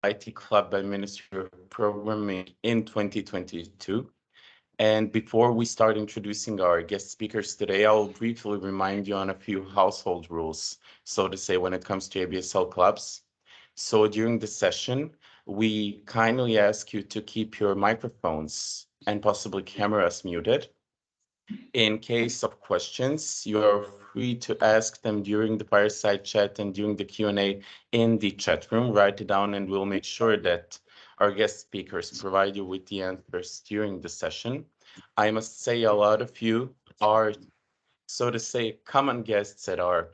IT Club by Ministry of Programming in 2022. And before we start introducing our guest speakers today, I'll briefly remind you on a few household rules, so to say, when it comes to ABSL clubs. So during the session, we kindly ask you to keep your microphones and possibly cameras muted. In case of questions, you are free to ask them during the fireside chat and during the Q&A in the chat room. Write it down and we'll make sure that our guest speakers provide you with the answers during the session. I must say a lot of you are, so to say, common guests at our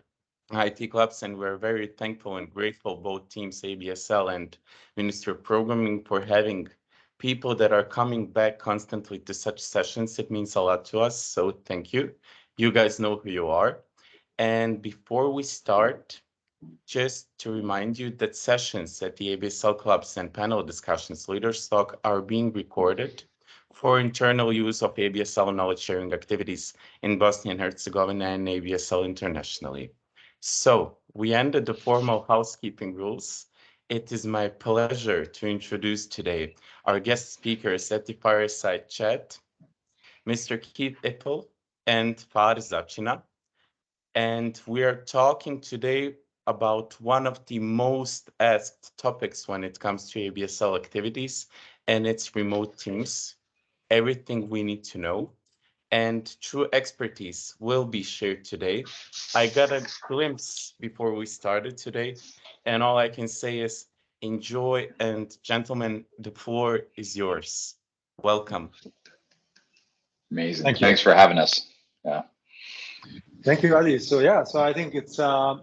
IT clubs, and we're very thankful and grateful, both teams ABSL and Ministry of Programming, for having people that are coming back constantly to such sessions. It means a lot to us, so thank you. You guys know who you are. And before we start, just to remind you that sessions at the ABSL clubs and panel discussions Leaders Talk are being recorded for internal use of ABSL knowledge sharing activities in Bosnia and Herzegovina and ABSL internationally. So we ended the formal housekeeping rules. It is my pleasure to introduce today our guest speakers at the fireside chat, Mr. Keith Ippel and Faris Začina. And we are talking today about one of the most asked topics when it comes to ABSL activities, and it's remote teams, everything we need to know. And true expertise will be shared today. I got a glimpse before we started today, and all I can say is enjoy, and gentlemen, the floor is yours. Welcome. Amazing. Thank you. Thanks for having us. Yeah. Thank you, Ali. So yeah, so I think it's a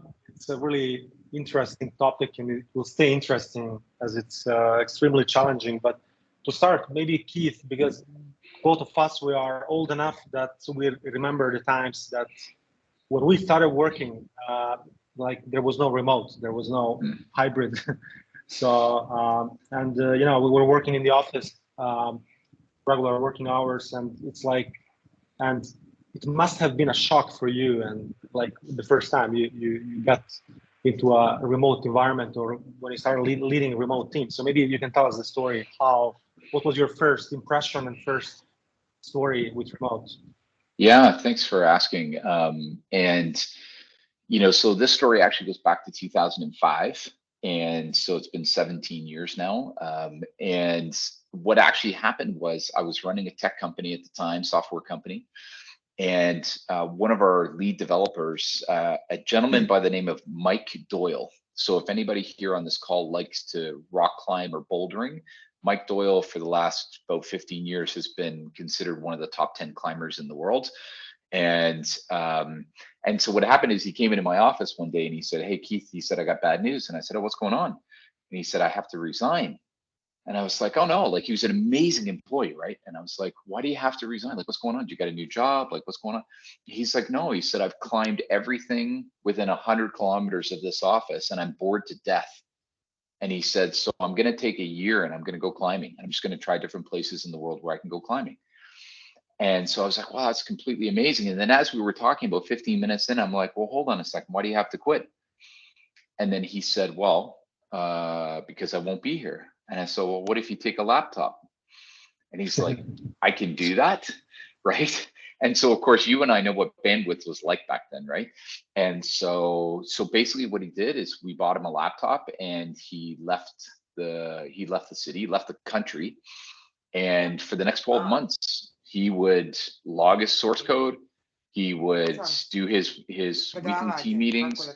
really interesting topic, and it will stay interesting as it's extremely challenging. But to start, maybe Keith, because both of us, we are old enough that we remember the times that when we started working, like there was no remote, there was no hybrid. So, you know, we were working in the office, regular working hours, and it's like, and it must have been a shock for you. And like the first time you got into a remote environment, or when you started leading a remote team. So maybe you can tell us the story, what was your first impression and first story with remote? Yeah, thanks for asking. And, you know, so this story actually goes back to 2005. And so it's been 17 years now. And what actually happened was I was running a tech company at the time, software company. And one of our lead developers, a gentleman by the name of Mike Doyle. So if anybody here on this call likes to rock climb or bouldering, Mike Doyle for the last about 15 years has been considered one of the top 10 climbers in the world. And so what happened is he came into my office one day and he said, "Hey, Keith," he said, "I got bad news." And I said, "Oh, what's going on?" And he said, "I have to resign." And I was like, "Oh no," like he was an amazing employee, right? And I was like, "Why do you have to resign? Like, what's going on? Do you got a new job? Like, what's going on?" He's like, "No," he said, "I've climbed everything within 100 kilometers of this office and I'm bored to death." And he said, "So I'm going to take a year and I'm going to go climbing. I'm just going to try different places in the world where I can go climbing." And so I was like, "Wow, that's completely amazing." And then as we were talking about 15 minutes in, I'm like, "Well, hold on a second. Why do you have to quit?" And then he said, "Well, because I won't be here." And I said, "Well, what if you take a laptop?" And he's like, "I can do that." Right. And so, of course, you and I know what bandwidth was like back then, right? And so basically what he did is we bought him a laptop and he left the city, left the country. And for the next 12 months, he would log his source code. He would do his weekly team meetings,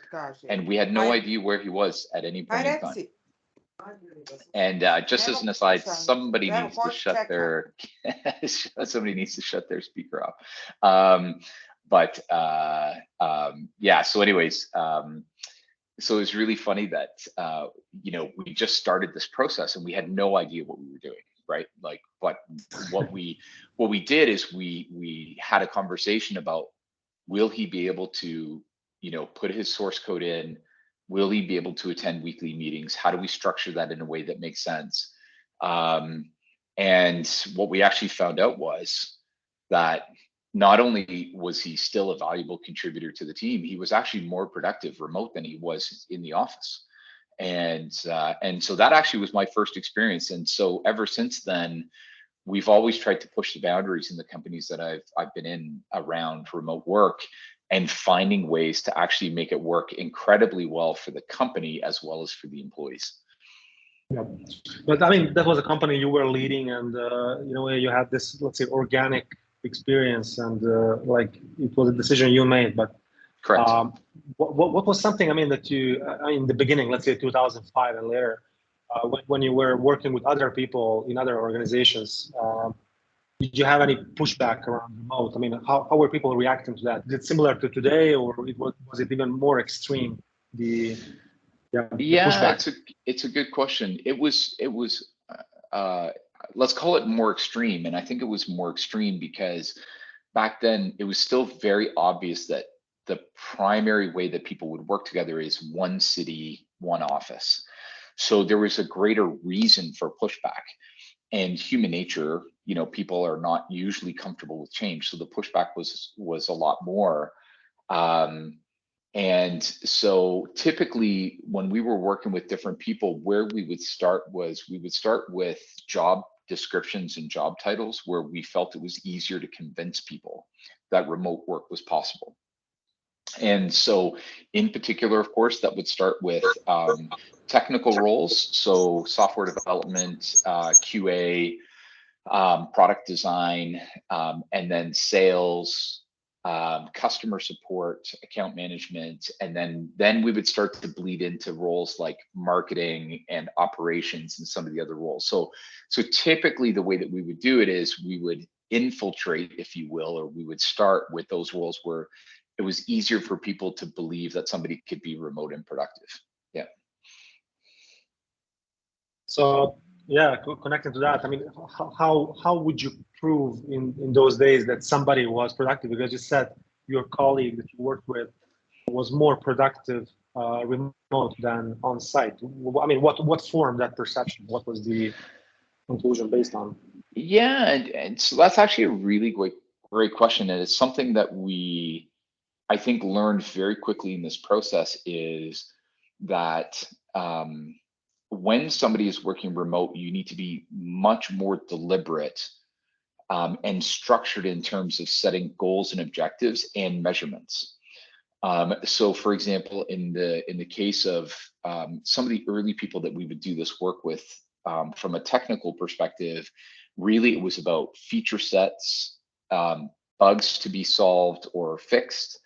and we had no idea where he was at any point in time. And just as an aside, somebody needs to shut their speaker off. Yeah. So, anyways, so it was really funny that you know, we just started this process and we had no idea what we were doing, right? Like, but what we did is we had a conversation about, will he be able to, you know, put his source code in? Will he be able to attend weekly meetings? How do we structure that in a way that makes sense? And what we actually found out was that not only was he still a valuable contributor to the team, he was actually more productive remote than he was in the office. and so that actually was my first experience. And so ever since then, we've always tried to push the boundaries in the companies that I've been in around remote work, and finding ways to actually make it work incredibly well for the company as well as for the employees. Yeah, but I mean, that was a company you were leading, and in a way you had this, let's say, organic experience, and like it was a decision you made. But correct. What was something, I mean, that you, in the beginning, let's say 2005 and later, when you were working with other people in other organizations, did you have any pushback around remote? I mean, how were people reacting to that? Is it similar to today, or was it even more extreme? The pushback? It's a good question. It was let's call it more extreme, and I think it was more extreme because back then it was still very obvious that the primary way that people would work together is one city, one office. So there was a greater reason for pushback. And human nature, people are not usually comfortable with change, so the pushback was a lot more. And so typically when we were working with different people, where we would start with job descriptions and job titles where we felt it was easier to convince people that remote work was possible. And so in particular, of course, that would start with technical roles. So software development, QA, product design, and then sales, customer support, account management, and then we would start to bleed into roles like marketing and operations and some of the other roles. So typically the way that we would do it is we would infiltrate, if you will, or we would start with those roles where it was easier for people to believe that somebody could be remote and productive. Yeah. So yeah, connecting to that, I mean, how would you prove in those days that somebody was productive? Because you said your colleague that you worked with was more productive remote than on site. I mean, what formed that perception? What was the conclusion based on? Yeah, and so that's actually a really great question, and it's something that I think learned very quickly in this process is that when somebody is working remote, you need to be much more deliberate and structured in terms of setting goals and objectives and measurements. So, for example, in the case of some of the early people that we would do this work with, from a technical perspective, really it was about feature sets, bugs to be solved or fixed,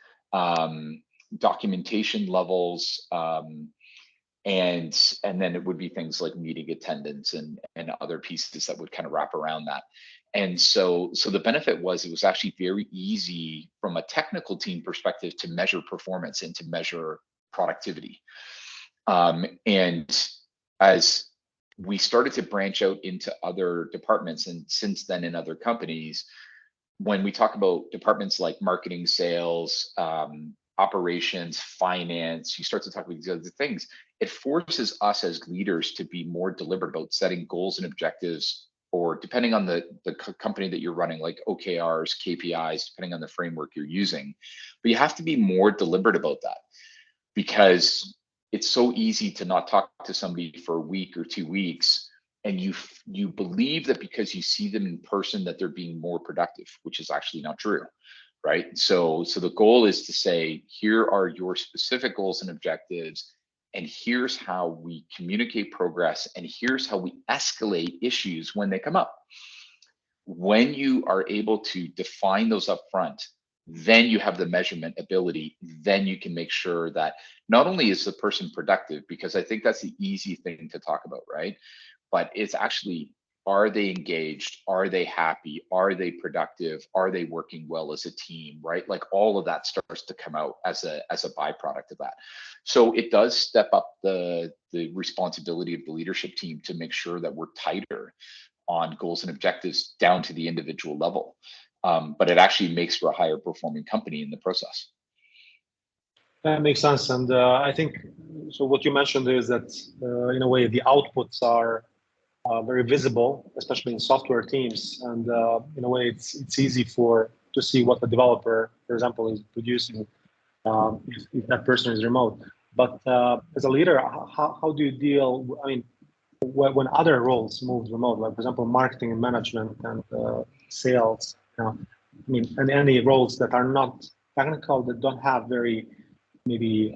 documentation levels, and then it would be things like meeting attendance and other pieces that would kind of wrap around that. And so the benefit was it was actually very easy from a technical team perspective to measure performance and to measure productivity. And as we started to branch out into other departments, and since then in other companies, when we talk about departments like marketing, sales, operations, finance, you start to talk about these other things, it forces us as leaders to be more deliberate about setting goals and objectives, or depending on the company that you're running, like OKRs, KPIs, depending on the framework you're using. But you have to be more deliberate about that, because it's so easy to not talk to somebody for a week or 2 weeks, and you believe that because you see them in person that they're being more productive, which is actually not true, right? So the goal is to say, here are your specific goals and objectives, and here's how we communicate progress, and here's how we escalate issues when they come up. When you are able to define those up front, then you have the measurement ability. Then you can make sure that not only is the person productive, because I think that's the easy thing to talk about, right? But it's actually, are they engaged? Are they happy? Are they productive? Are they working well as a team, right? Like all of that starts to come out as a byproduct of that. So it does step up the responsibility of the leadership team to make sure that we're tighter on goals and objectives down to the individual level. But it actually makes for a higher performing company in the process. That makes sense. And I think, so what you mentioned is that in a way, the outputs are very visible, especially in software teams. And in a way, it's easy to see what the developer, for example, is producing if that person is remote. But as a leader, how do you deal? I mean, when other roles move remote, like for example, marketing and management and sales, I mean, and any roles that are not technical, that don't have very maybe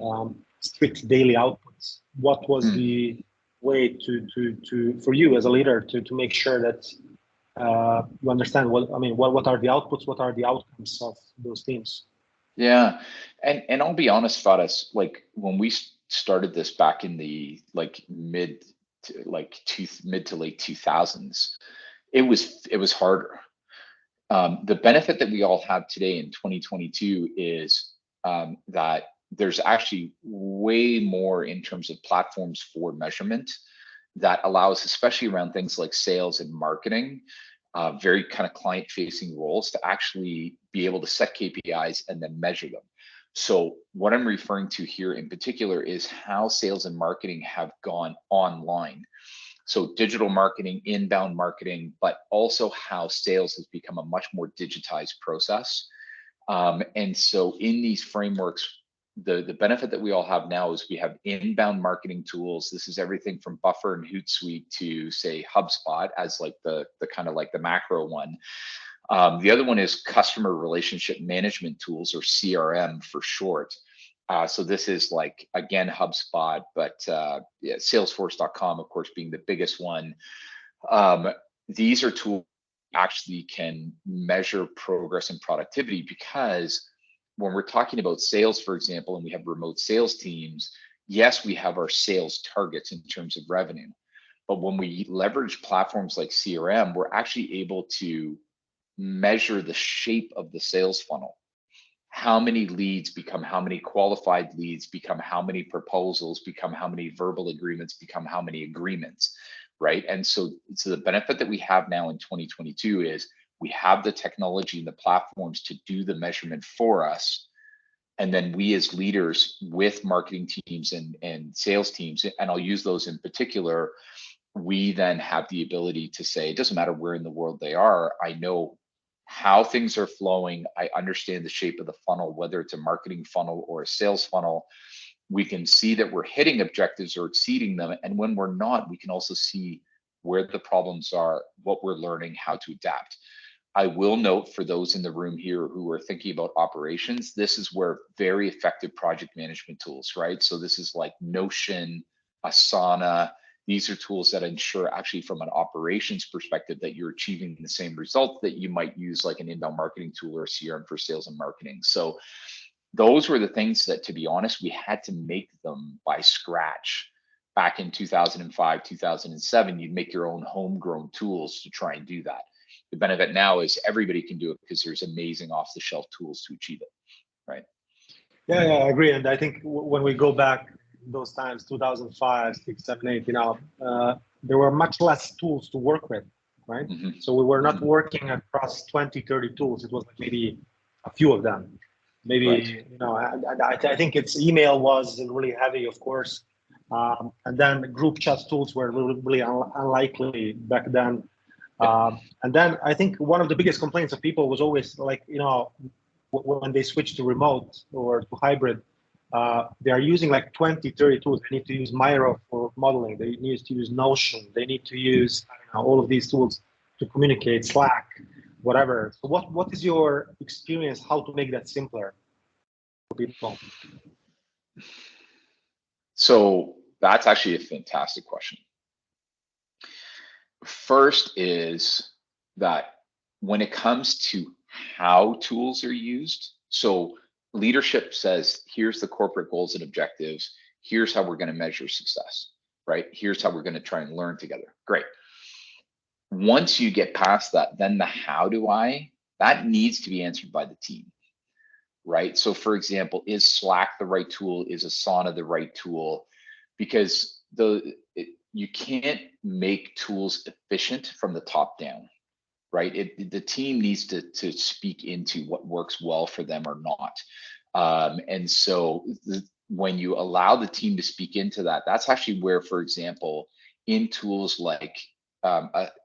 strict daily outputs. What was the way to for you as a leader to make sure that you understand what are the outputs, what are the outcomes of those teams? Yeah, and I'll be honest, Faris, like when we started this back in the mid to late 2000s, it was harder. The benefit that we all have today in 2022 is that there's actually way more in terms of platforms for measurement that allows, especially around things like sales and marketing, very kind of client-facing roles, to actually be able to set KPIs and then measure them. So what I'm referring to here in particular is how sales and marketing have gone online. So digital marketing, inbound marketing, but also how sales has become a much more digitized process. And so in these frameworks, the benefit that we all have now is we have inbound marketing tools. This is everything from Buffer and Hootsuite to, say, HubSpot as like the kind of like the macro one. The other one is customer relationship management tools, or CRM for short. So this is like, again, HubSpot, but yeah, Salesforce.com, of course, being the biggest one. These are tools actually can measure progress and productivity, because when we're talking about sales, for example, and we have remote sales teams, yes, we have our sales targets in terms of revenue. But when we leverage platforms like CRM, we're actually able to measure the shape of the sales funnel. How many leads become how many qualified leads, become how many proposals, become how many verbal agreements, become how many agreements, right? And so the benefit that we have now in 2022 is we have the technology and the platforms to do the measurement for us. And then we as leaders with marketing teams and sales teams, and I'll use those in particular, we then have the ability to say, it doesn't matter where in the world they are, I know how things are flowing. I understand the shape of the funnel, whether it's a marketing funnel or a sales funnel. We can see that we're hitting objectives or exceeding them. And when we're not, we can also see where the problems are, what we're learning, how to adapt. I will note, for those in the room here who are thinking about operations, this is where very effective project management tools, right? So this is like Notion, Asana. These are tools that ensure, actually from an operations perspective, that you're achieving the same result that you might use like an inbound marketing tool or a CRM for sales and marketing. So those were the things that, to be honest, we had to make them by scratch. Back in 2005, 2007, you'd make your own homegrown tools to try and do that. The benefit now is everybody can do it because there's amazing off-the-shelf tools to achieve it, right? Yeah, I agree. And I think when we go back those times, 2005, 6, 7, 8, there were much less tools to work with, right? Mm-hmm. So we were not working across 20, 30 tools. It was like maybe a few of them. Maybe, right. I think its email was really heavy, of course. And then group chat tools were really unlikely back then. And then I think one of the biggest complaints of people was always like, when they switch to remote or to hybrid, they are using like 20, 30 tools. They need to use Miro for modeling. They need to use Notion. They need to use all of these tools to communicate, Slack, whatever. So what is your experience, how to make that simpler for people? So that's actually a fantastic question. First is that when it comes to how tools are used, so leadership says, here's the corporate goals and objectives. Here's how we're going to measure success, right? Here's how we're going to try and learn together. Great. Once you get past that, then the how do I, that needs to be answered by the team, right? So for example, is Slack the right tool? Is Asana the right tool? Because you can't make tools efficient from the top down, right? The team needs to speak into what works well for them or not. And so when you allow the team to speak into that, that's actually where, for example, in tools like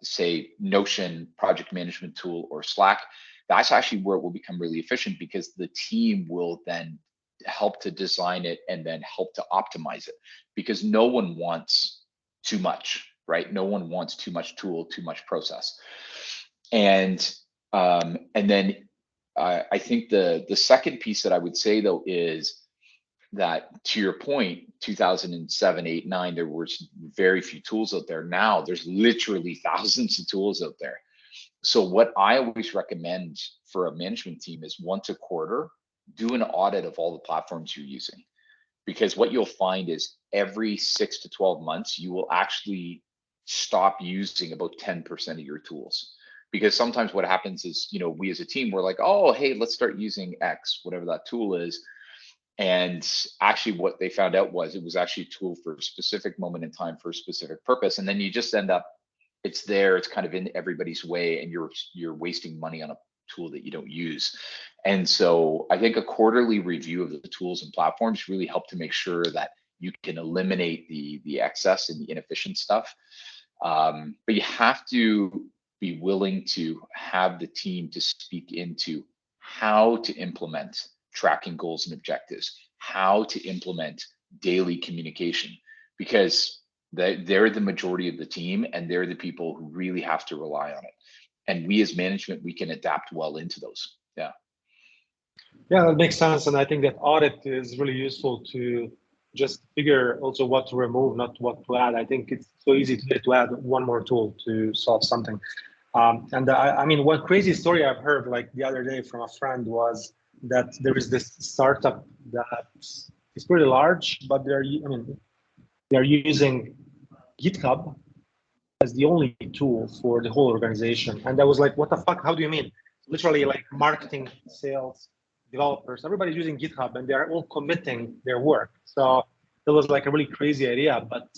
say Notion project management tool or Slack, that's actually where it will become really efficient, because the team will then help to design it and then help to optimize it, because no one wants too much, right? No one wants too much tool, too much process. And then I think the second piece that I would say though is that, to your point, 2007, 8, 9, there were very few tools out there. Now there's literally thousands of tools out there. So what I always recommend for a management team is once a quarter, do an audit of all the platforms you're using. Because what you'll find is every 6 to 12 months, you will actually stop using about 10% of your tools. Because sometimes what happens is, we as a team, we're like, oh, hey, let's start using X, whatever that tool is. And actually what they found out was it was actually a tool for a specific moment in time for a specific purpose. And then you just end up, it's there, it's kind of in everybody's way, and you're wasting money on a tool that you don't use. And so I think a quarterly review of the tools and platforms really help to make sure that you can eliminate the excess and the inefficient stuff. But you have to be willing to have the team to speak into how to implement tracking goals and objectives, how to implement daily communication, because they're the majority of the team and they're the people who really have to rely on it. And we as management, we can adapt well into those. Yeah. Yeah, that makes sense. And I think that audit is really useful to just figure also what to remove, not what to add. I think it's so easy to add one more tool to solve something. I mean, one crazy story I've heard like the other day from a friend was that there is this startup that is pretty large, but they're using GitHub as the only tool for the whole organization. And I was like, what the fuck? How do you mean? Literally like marketing, sales, developers, everybody's using GitHub and they're all committing their work. So it was like a really crazy idea, but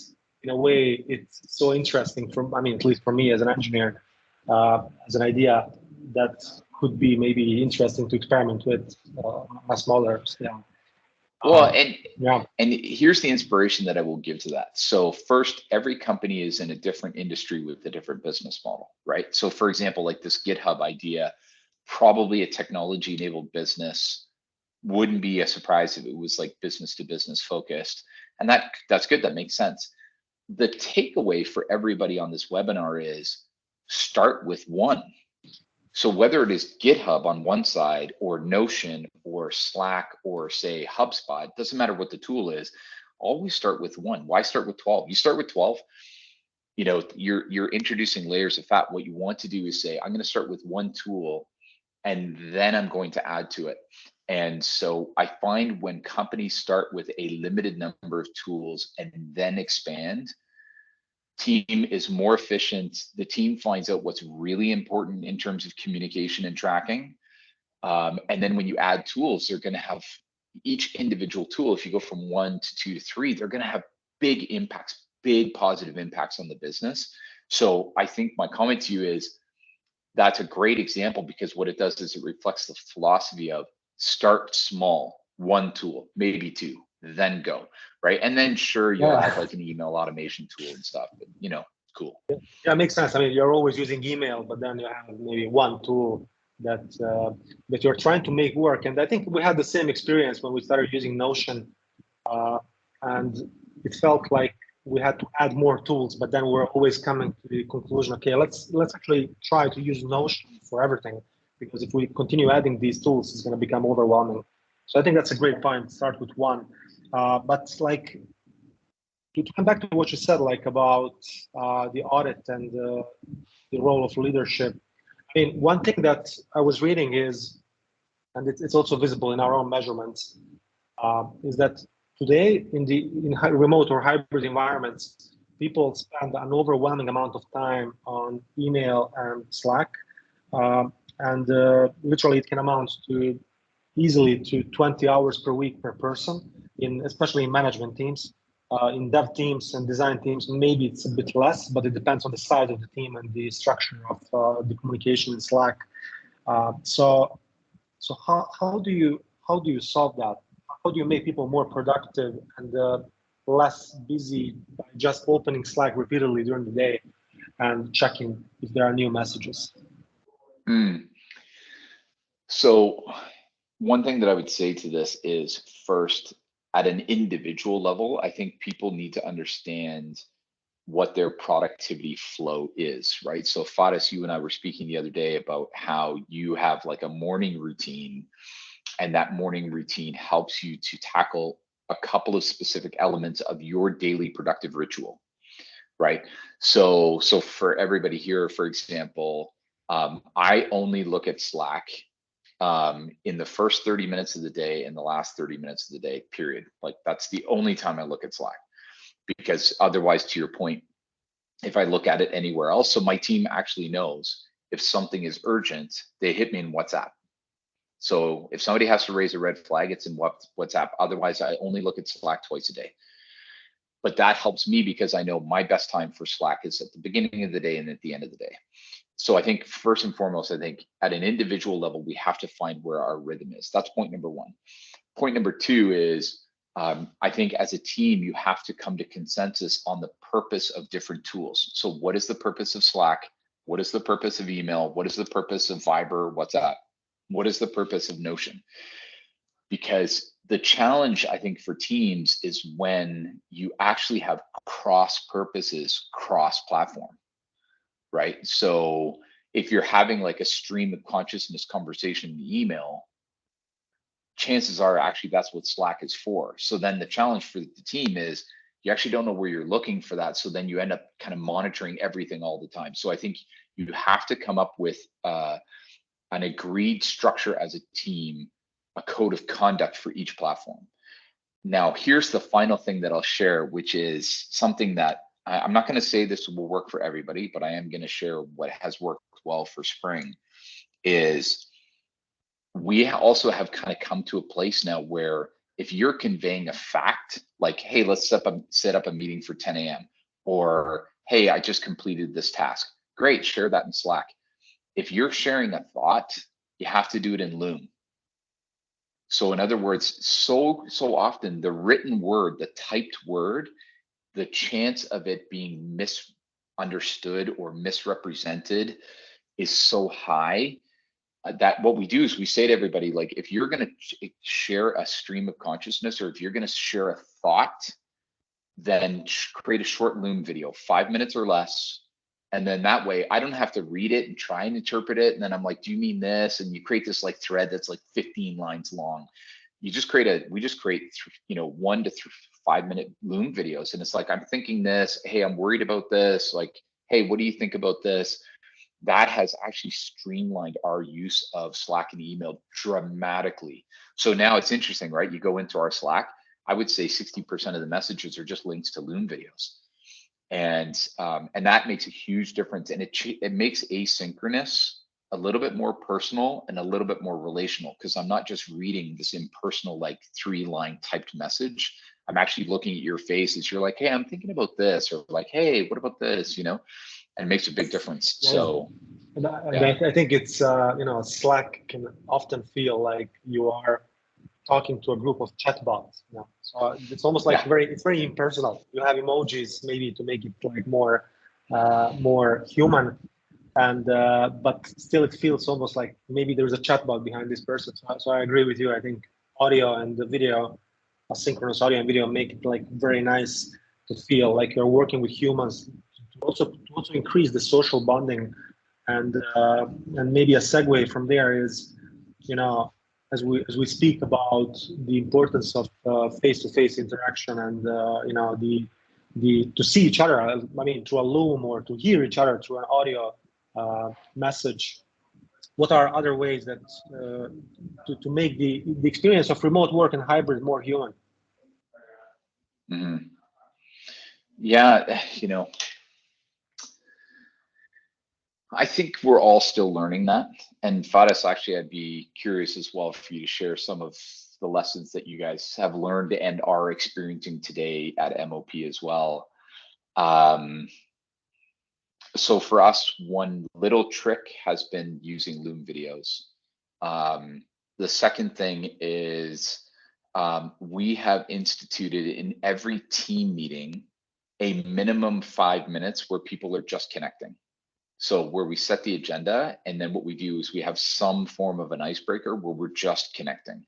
in a way, it's so interesting at least for me as an engineer, as an idea that could be maybe interesting to experiment with on a smaller scale. Well, and here's the inspiration that I will give to that. So first, every company is in a different industry with a different business model, right? So for example, like this GitHub idea, probably a technology enabled business wouldn't be a surprise if it was like business to business focused. And that's good, that makes sense. The takeaway for everybody on this webinar is start with one. So whether it is GitHub on one side or Notion or Slack or say HubSpot, it doesn't matter what the tool is, always start with one. Why start with 12? You start with 12, you're introducing layers of fat. What you want to do is say, I'm going to start with one tool and then I'm going to add to it. And so I find when companies start with a limited number of tools and then expand, team is more efficient. The team finds out what's really important in terms of communication and tracking. And then when you add tools, they're going to have each individual tool. If you go from 1 to 2 to 3, they're going to have big impacts, big positive impacts on the business. So I think my comment to you is that's a great example, because what it does is it reflects the philosophy of start small, one tool, maybe 2, then go, right? And then sure, you'll add like an email automation tool and stuff, but cool. Yeah, it makes sense. I mean, you're always using email, but then you have maybe one tool that you're trying to make work. And I think we had the same experience when we started using Notion, and it felt like we had to add more tools, but then we're always coming to the conclusion, okay, let's actually try to use Notion for everything, because if we continue adding these tools, it's going to become overwhelming. So I think that's a great point. Start with one. But like, to come back to what you said, like about the audit and the role of leadership. I mean, one thing that I was reading is, and it's also visible in our own measurements, is that today in remote or hybrid environments, people spend an overwhelming amount of time on email and Slack, and literally it can amount to easily to 20 hours per week per person, especially in management teams. In dev teams and design teams, maybe it's a bit less, but it depends on the size of the team and the structure of the communication in Slack. So how do you solve that? How do you make people more productive and less busy by just opening Slack repeatedly during the day and checking if there are new messages? So one thing that I would say to this is, first, at an individual level, I think people need to understand what their productivity flow is, right? So Faris, you and I were speaking the other day about how you have like a morning routine, and that morning routine helps you to tackle a couple of specific elements of your daily productive ritual, right? So for everybody here, for example, I only look at Slack in the first 30 minutes of the day and the last 30 minutes of the day, period. Like that's the only time I look at Slack, because otherwise, to your point, if I look at it anywhere else, so my team actually knows if something is urgent, they hit me in WhatsApp. So if somebody has to raise a red flag, it's in WhatsApp. Otherwise, I only look at Slack twice a day. But that helps me because I know my best time for Slack is at the beginning of the day and at the end of the day. So I think first and foremost, I think at an individual level, we have to find where our rhythm is. That's point number one. Point number two is, I think as a team, you have to come to consensus on the purpose of different tools. So what is the purpose of Slack? What is the purpose of email? What is the purpose of Viber, WhatsApp? What is the purpose of Notion? Because the challenge, I think, for teams is when you actually have cross purposes, cross platform, right? So if you're having like a stream of consciousness conversation in email, chances are actually that's what Slack is for. So then the challenge for the team is you actually don't know where you're looking for that. So then you end up kind of monitoring everything all the time. So I think you have to come up with an agreed structure as a team, a code of conduct for each platform. Now, here's the final thing that I'll share, which is something that I'm not going to say this will work for everybody, but I am going to share what has worked well for Spring. Is we also have kind of come to a place now where if you're conveying a fact, like, hey, let's set up a meeting for 10 a.m. or hey, I just completed this task. Great, share that in Slack. If you're sharing a thought, you have to do it in Loom. So in other words, so often the written word, the typed word, the chance of it being misunderstood or misrepresented is so high that what we do is we say to everybody, like, if you're going to share a stream of consciousness, or if you're going to share a thought, then create a short Loom video, 5 minutes or less. And then that way I don't have to read it and try and interpret it. And then I'm like, do you mean this? And you create this like thread that's like 15 lines long. We just create 1 to 5 minute Loom videos. And it's like, I'm thinking this, hey, I'm worried about this. Like, hey, what do you think about this? That has actually streamlined our use of Slack and email dramatically. So now it's interesting, right? You go into our Slack, I would say 60% of the messages are just links to Loom videos. And that makes a huge difference. And it makes asynchronous a little bit more personal and a little bit more relational, because I'm not just reading this impersonal, like 3-line typed message. I'm actually looking at your face as you're like, hey, I'm thinking about this, or like, hey, what about this, and it makes a big difference. Yeah. So, and I think it's, Slack can often feel like you are talking to a group of chatbots. So it's almost like it's very impersonal. You have emojis maybe to make it like more human, and but still it feels almost like maybe there's a chatbot behind this person. So I agree with you. I think audio and the video, asynchronous audio and video, make it like very nice to feel like you're working with humans. To also increase the social bonding, and maybe a segue from there is, as we speak about the importance of face-to-face interaction, and the to see each other. I mean, through a Loom, or to hear each other through an audio message. What are other ways that to make the experience of remote work and hybrid more human? Mm-hmm. Yeah, I think we're all still learning that. And Faris, actually, I'd be curious as well for you to share some of the lessons that you guys have learned and are experiencing today at MoP as well. So for us, one little trick has been using Loom videos. The second thing is we have instituted in every team meeting a minimum 5 minutes where people are just connecting. So where we set the agenda, and then what we do is we have some form of an icebreaker where we're just connecting.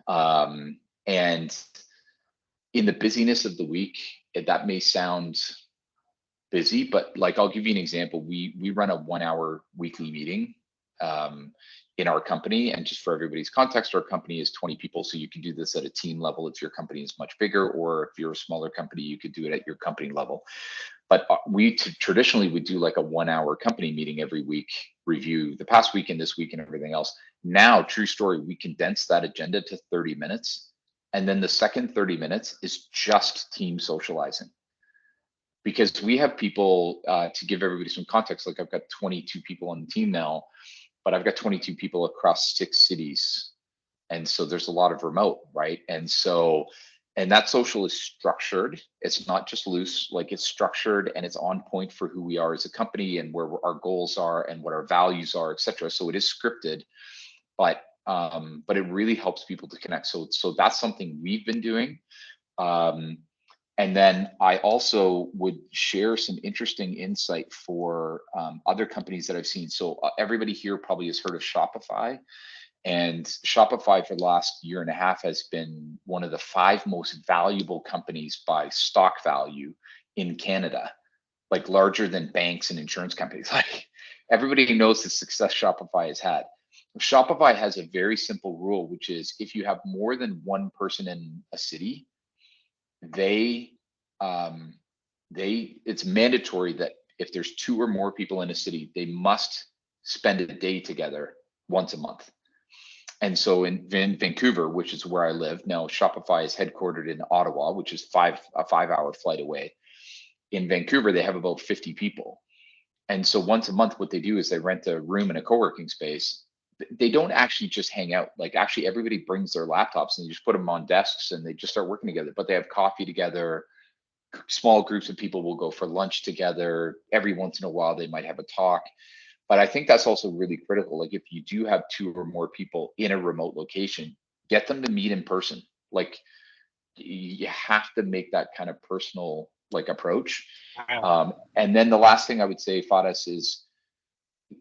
And in the busyness of the week, that may sound busy, but like I'll give you an example. We run a 1 hour weekly meeting in our company, and just for everybody's context, our company is 20 people. So you can do this at a team level if your company is much bigger, or if you're a smaller company, you could do it at your company level. But we traditionally would do like a 1 hour company meeting every week, review the past week and this week and everything else. Now, true story, we condense that agenda to 30 minutes. And then the second 30 minutes is just team socializing. Because we have people, to give everybody some context, like I've got 22 people on the team now, but I've got 22 people across 6 cities. And so there's a lot of remote, right? And that social is structured. It's not just loose, like it's structured and it's on point for who we are as a company and where our goals are and what our values are, et cetera. So it is scripted, but it really helps people to connect. So that's something we've been doing. And then I also would share some interesting insight for other companies that I've seen. So everybody here probably has heard of Shopify. And Shopify for the last year and a half has been one of the 5 most valuable companies by stock value in Canada, like larger than banks and insurance companies. Like everybody knows the success Shopify has had. Shopify has a very simple rule, which is if you have more than one person in a city, it's mandatory that if there's 2 or more people in a city, they must spend a day together once a month. And so in Vancouver, which is where I live now, Shopify is headquartered in Ottawa, which is a 5-hour flight away. In Vancouver, they have about 50 people. And so once a month, what they do is they rent a room in a co-working space. They don't actually just hang out. Like actually everybody brings their laptops and they just put them on desks and they just start working together, but they have coffee together. Small groups of people will go for lunch together. Every once in a while, they might have a talk. But I think that's also really critical. Like if you do have 2 or more people in a remote location, get them to meet in person. Like you have to make that kind of personal like approach. And then the last thing I would say, Faris, is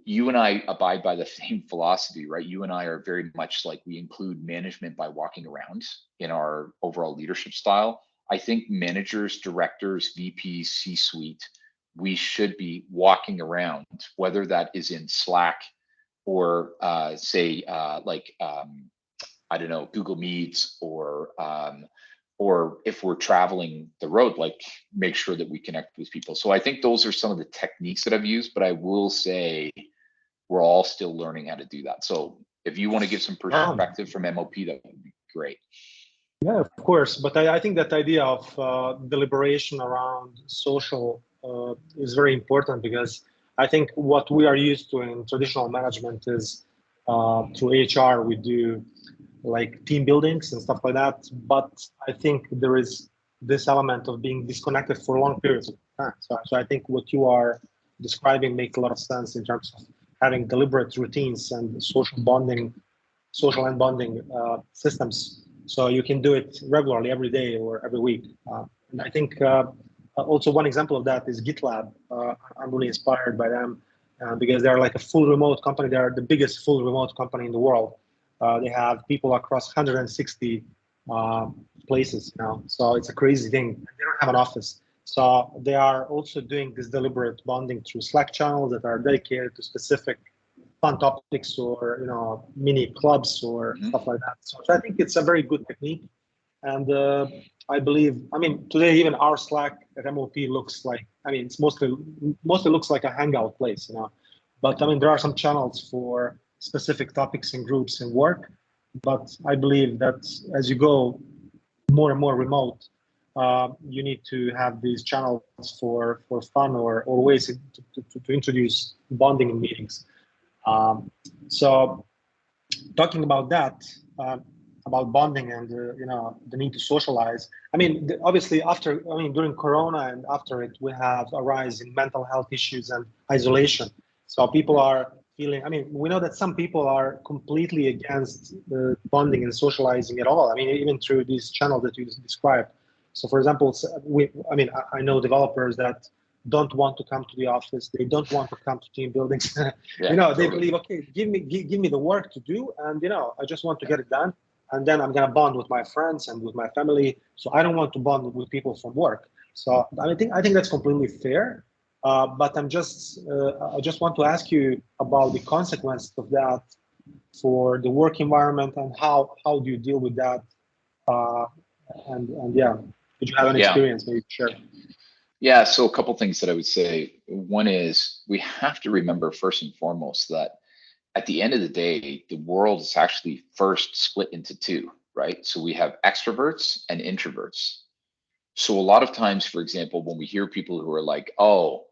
you and I abide by the same philosophy, right? You and I are very much like we include management by walking around in our overall leadership style. I think managers, directors, VPs, C-suite, we should be walking around, whether that is in Slack or I don't know, Google Meets or if we're traveling the road, like make sure that we connect with people. So I think those are some of the techniques that I've used, but I will say we're all still learning how to do that. So if you want to give some perspective from MoP, that would be great. Yeah, of course. But I think that idea of deliberation around social is very important, because I think what we are used to in traditional management is through HR, we do like team buildings and stuff like that. But I think there is this element of being disconnected for long periods of time. So I think what you are describing makes a lot of sense in terms of having deliberate routines and social and bonding systems. So you can do it regularly every day or every week. And I think also one example of that is GitLab. I'm really inspired by them because they're like a full remote company. They're the biggest full remote company in the world. They have people across 160 places now. So it's a crazy thing. They don't have an office. So they are also doing this deliberate bonding through Slack channels that are dedicated to specific fun topics or mini clubs or stuff like that. So I think it's a very good technique. And I believe, today even our Slack at MoP looks like, it's mostly looks like a hangout place, But there are some channels for specific topics and groups and work. But I believe that as you go more and more remote, you need to have these channels for fun or ways to introduce bonding in meetings. So talking about that, about bonding and the need to socialize. Obviously during Corona and after it, we have a rise in mental health issues and isolation. So people are feeling. We know that some people are completely against the bonding and socializing at all. Even through these channels that you described. So for example, I know developers that don't want to come to the office. They don't want to come to team buildings. Yeah, They totally. believe, okay, give me the work to do, and I just want to get it done, and then I'm gonna bond with my friends and with my family. So I don't want to bond with people from work. So I think that's completely fair. But I just want to ask you about the consequences of that for the work environment, and how do you deal with that? And yeah, did you have an experience? Maybe share. Yeah, so a couple things that I would say. One is we have to remember first and foremost that at the end of the day, the world is actually first split into two, right? So we have extroverts and introverts. So a lot of times, for example, when we hear people who are like, oh,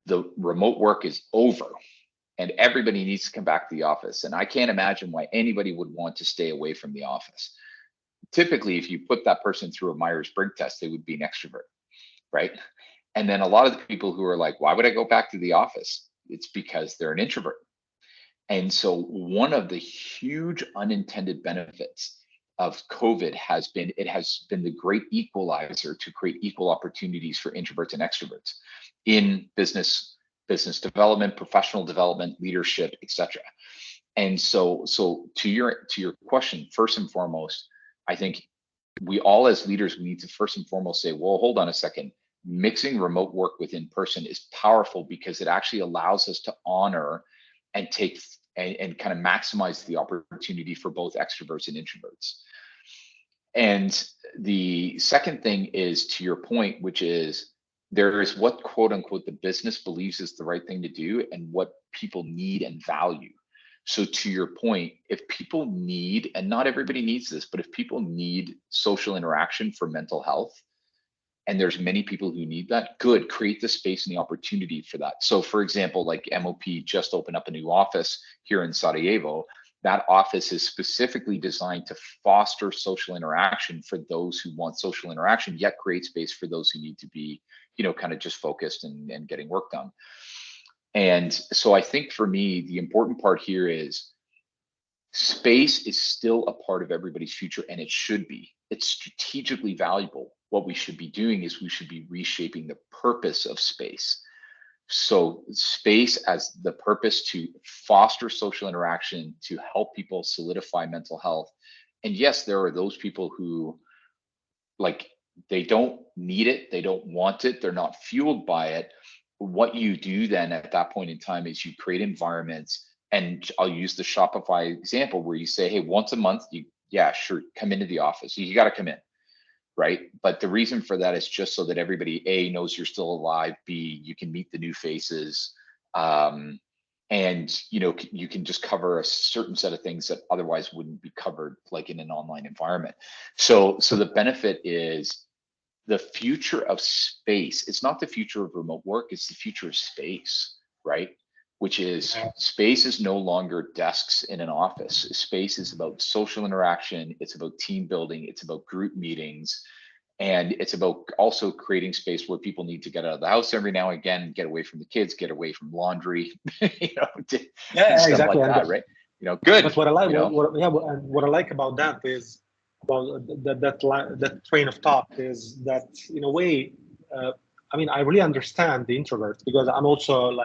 the remote work is over and everybody needs to come back to the office, and I can't imagine why anybody would want to stay away from the office. Typically, if you put that person through a Myers-Briggs test, they would be an extrovert, right? And then a lot of the people who are like, why would I go back to the office? It's because they're an introvert. And so one of the huge unintended benefits of COVID has been, it has been the great equalizer to create equal opportunities for introverts and extroverts in business development, professional development, leadership, etc. And so to your question, first and foremost, I think we all as leaders, we need to first and foremost say, well, hold on a second. Mixing remote work with in-person is powerful because it actually allows us to honor and take and kind of maximize the opportunity for both extroverts and introverts. And the second thing is, to your point, which is there is what quote unquote the business believes is the right thing to do and what people need and value. So to your point, if people need, and not everybody needs this, but if people need social interaction for mental health, and there's many people who need that, good, create the space and the opportunity for that. So for example, like MoP just opened up a new office here in Sarajevo. That office is specifically designed to foster social interaction for those who want social interaction, yet create space for those who need to be, kind of just focused and getting work done. And so I think for me, the important part here is space is still a part of everybody's future, and it should be. It's strategically valuable. What we should be doing is we should be reshaping the purpose of space. So space as the purpose to foster social interaction, to help people solidify mental health. And yes, there are those people who, like, they don't need it, they don't want it, they're not fueled by it. What you do then at that point in time is you create environments, and I'll use the Shopify example where you say, hey, once a month, yeah, sure, come into the office. You got to come in, right? But the reason for that is just so that everybody, A, knows you're still alive, B, you can meet the new faces, and you can just cover a certain set of things that otherwise wouldn't be covered, like in an online environment. So the benefit is the future of space. It's not the future of remote work, it's the future of space, right? Which is, space is no longer desks in an office. Space is about social interaction, it's about team building, it's about group meetings, and it's about also creating space where people need to get out of the house every now and again, get away from the kids, get away from laundry, stuff exactly. like that, right? Good. But what I like, what I like about that is, about that train of thought is that, in a way, I really understand the introverts, because I'm also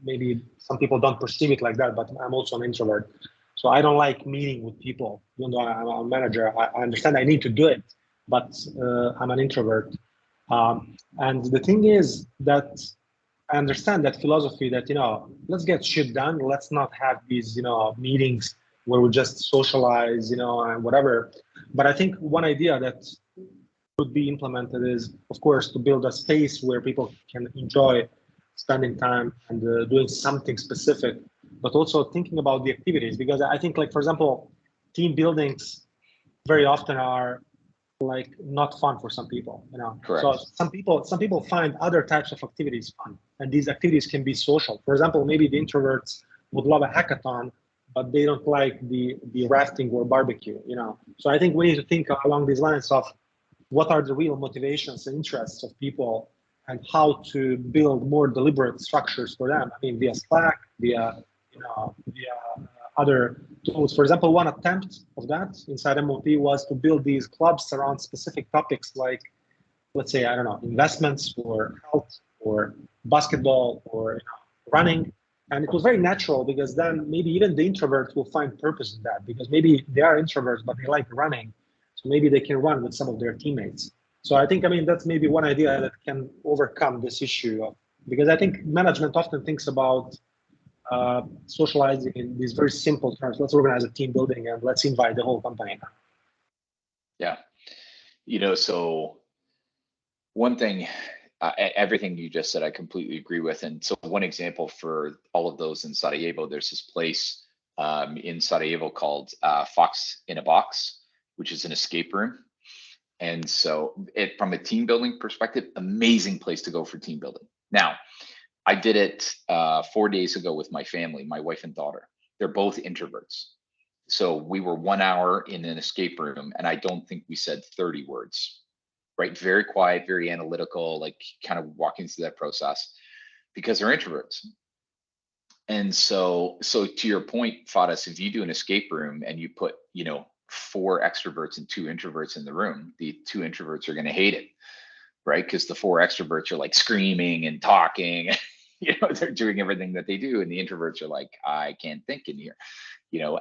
maybe some people don't perceive it like that, but I'm also an introvert. So I don't like meeting with people. Even though I'm a manager, I understand I need to do it, but I'm an introvert. And the thing is that I understand that philosophy that, let's get shit done. Let's not have these, meetings where we just socialize, and whatever. But I think one idea that could be implemented is, of course, to build a space where people can enjoy spending time and doing something specific, but also thinking about the activities. Because I think, like, for example, team buildings very often are not fun for some people, Correct. So some people find other types of activities fun, and these activities can be social. For example, maybe the introverts would love a hackathon, but they don't like the rafting or barbecue, So I think we need to think along these lines of what are the real motivations and interests of people, and how to build more deliberate structures for them. Via Slack, via other tools. For example, one attempt of that inside MoP was to build these clubs around specific topics, like, let's say, I don't know, investments or health or basketball or running. And it was very natural because then maybe even the introverts will find purpose in that because maybe they are introverts, but they like running. So maybe they can run with some of their teammates. So I think, that's maybe one idea that can overcome this issue of, because I think management often thinks about socializing in these very simple terms. Let's organize a team building and let's invite the whole company. Yeah. So one thing, everything you just said, I completely agree with. And so one example for all of those in Sarajevo, there's this place in Sarajevo called Fox in a Box, which is an escape room. And so from a team building perspective, amazing place to go for team building. Now, I did it 4 days ago with my family, my wife and daughter. They're both introverts. So we were 1 hour in an escape room, and I don't think we said 30 words, right? Very quiet, very analytical, like kind of walking through that process because they're introverts. And so to your point, Faris, if you do an escape room and you put, 4 extroverts and 2 introverts in the room, the 2 introverts are going to hate it, right? Because the 4 extroverts are like screaming and talking, they're doing everything that they do. And the introverts are like, I can't think in here,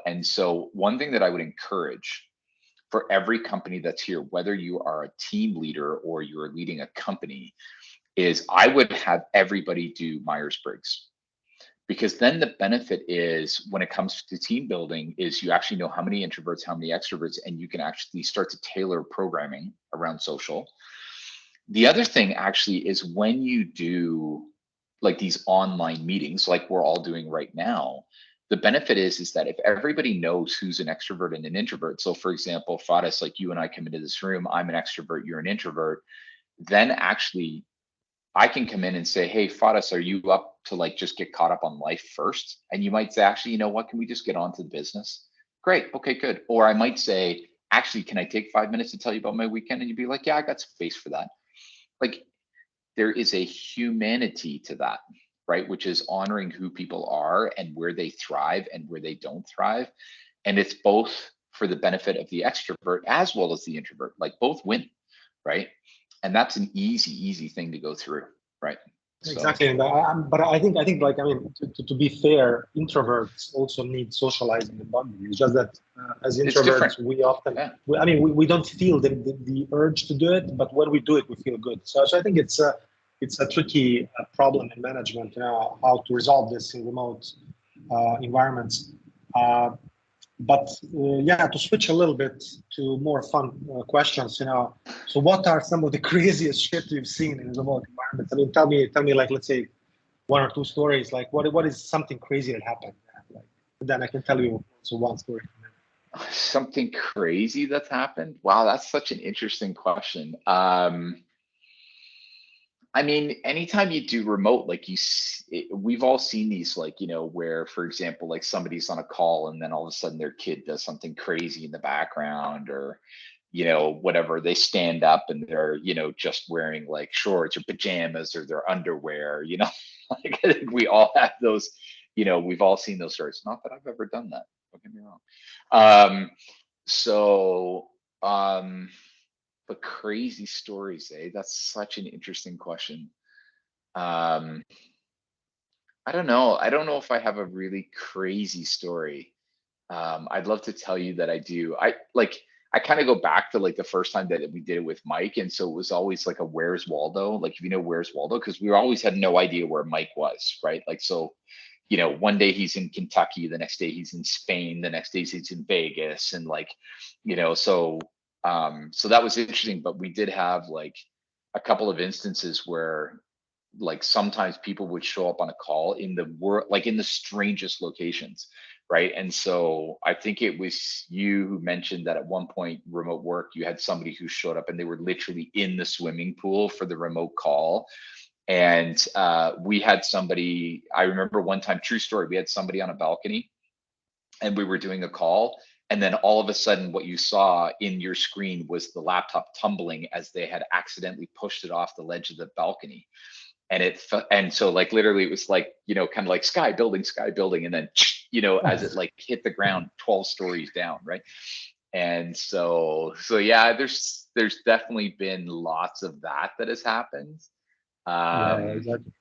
And so one thing that I would encourage for every company that's here, whether you are a team leader or you're leading a company, is I would have everybody do Myers-Briggs. Because then the benefit is when it comes to team building is you actually know how many introverts, how many extroverts, and you can actually start to tailor programming around social. The other thing actually is when you do like these online meetings, like we're all doing right now, the benefit is that if everybody knows who's an extrovert and an introvert, so for example, Faris, like you and I come into this room, I'm an extrovert, you're an introvert, then actually I can come in and say, hey, Faris, are you up to like just get caught up on life first? And you might say, actually, you know what, can we just get on to the business? Great, okay, good. Or I might say, actually, can I take 5 minutes to tell you about my weekend? And you'd be like, yeah, I got space for that. Like there is a humanity to that, right? Which is honoring who people are and where they thrive and where they don't thrive. And it's both for the benefit of the extrovert as well as the introvert, like both win, right? And that's an easy thing to go through, right? Exactly, but I think to be fair, introverts also need socializing and bonding. It's just that as introverts, we often, we don't feel the urge to do it, but when we do it, we feel good. So I think it's a tricky problem in management, how to resolve this in remote environments. But to switch a little bit to more fun questions, so what are some of the craziest shit you've seen in remote environments? I mean, tell me, like, let's say 1 or 2 stories, like what is something crazy that happened? Like, then I can tell you also one story. Something crazy that's happened? Wow, that's such an interesting question. I mean, anytime you do remote, like we've all seen these, like, where, for example, like somebody's on a call and then all of a sudden their kid does something crazy in the background or, whatever, they stand up and they're, just wearing like shorts or pajamas or their underwear, like I think we all have those, we've all seen those stories. Not that I've ever done that, don't get me wrong. But crazy stories, eh? That's such an interesting question. I don't know. I don't know if I have a really crazy story. I'd love to tell you that I do. I kind of go back to like the first time that we did it with Mike. And so it was always like a Where's Waldo? Like, if you know Where's Waldo, because we always had no idea where Mike was, right? Like, so, one day he's in Kentucky, the next day he's in Spain, the next day he's in Vegas. And like, so that was interesting, but we did have like a couple of instances where like sometimes people would show up on a call in the world, like in the strangest locations, right? And so I think it was you who mentioned that at one point, remote work, you had somebody who showed up and they were literally in the swimming pool for the remote call. And we had somebody, I remember one time, true story, we had somebody on a balcony and we were doing a call. And then all of a sudden, what you saw in your screen was the laptop tumbling as they had accidentally pushed it off the ledge of the balcony. And so like literally it was like, kind of like sky building. And then, as it like hit the ground 12 stories down. Right. And so yeah, there's definitely been lots of that has happened. Yeah, exactly.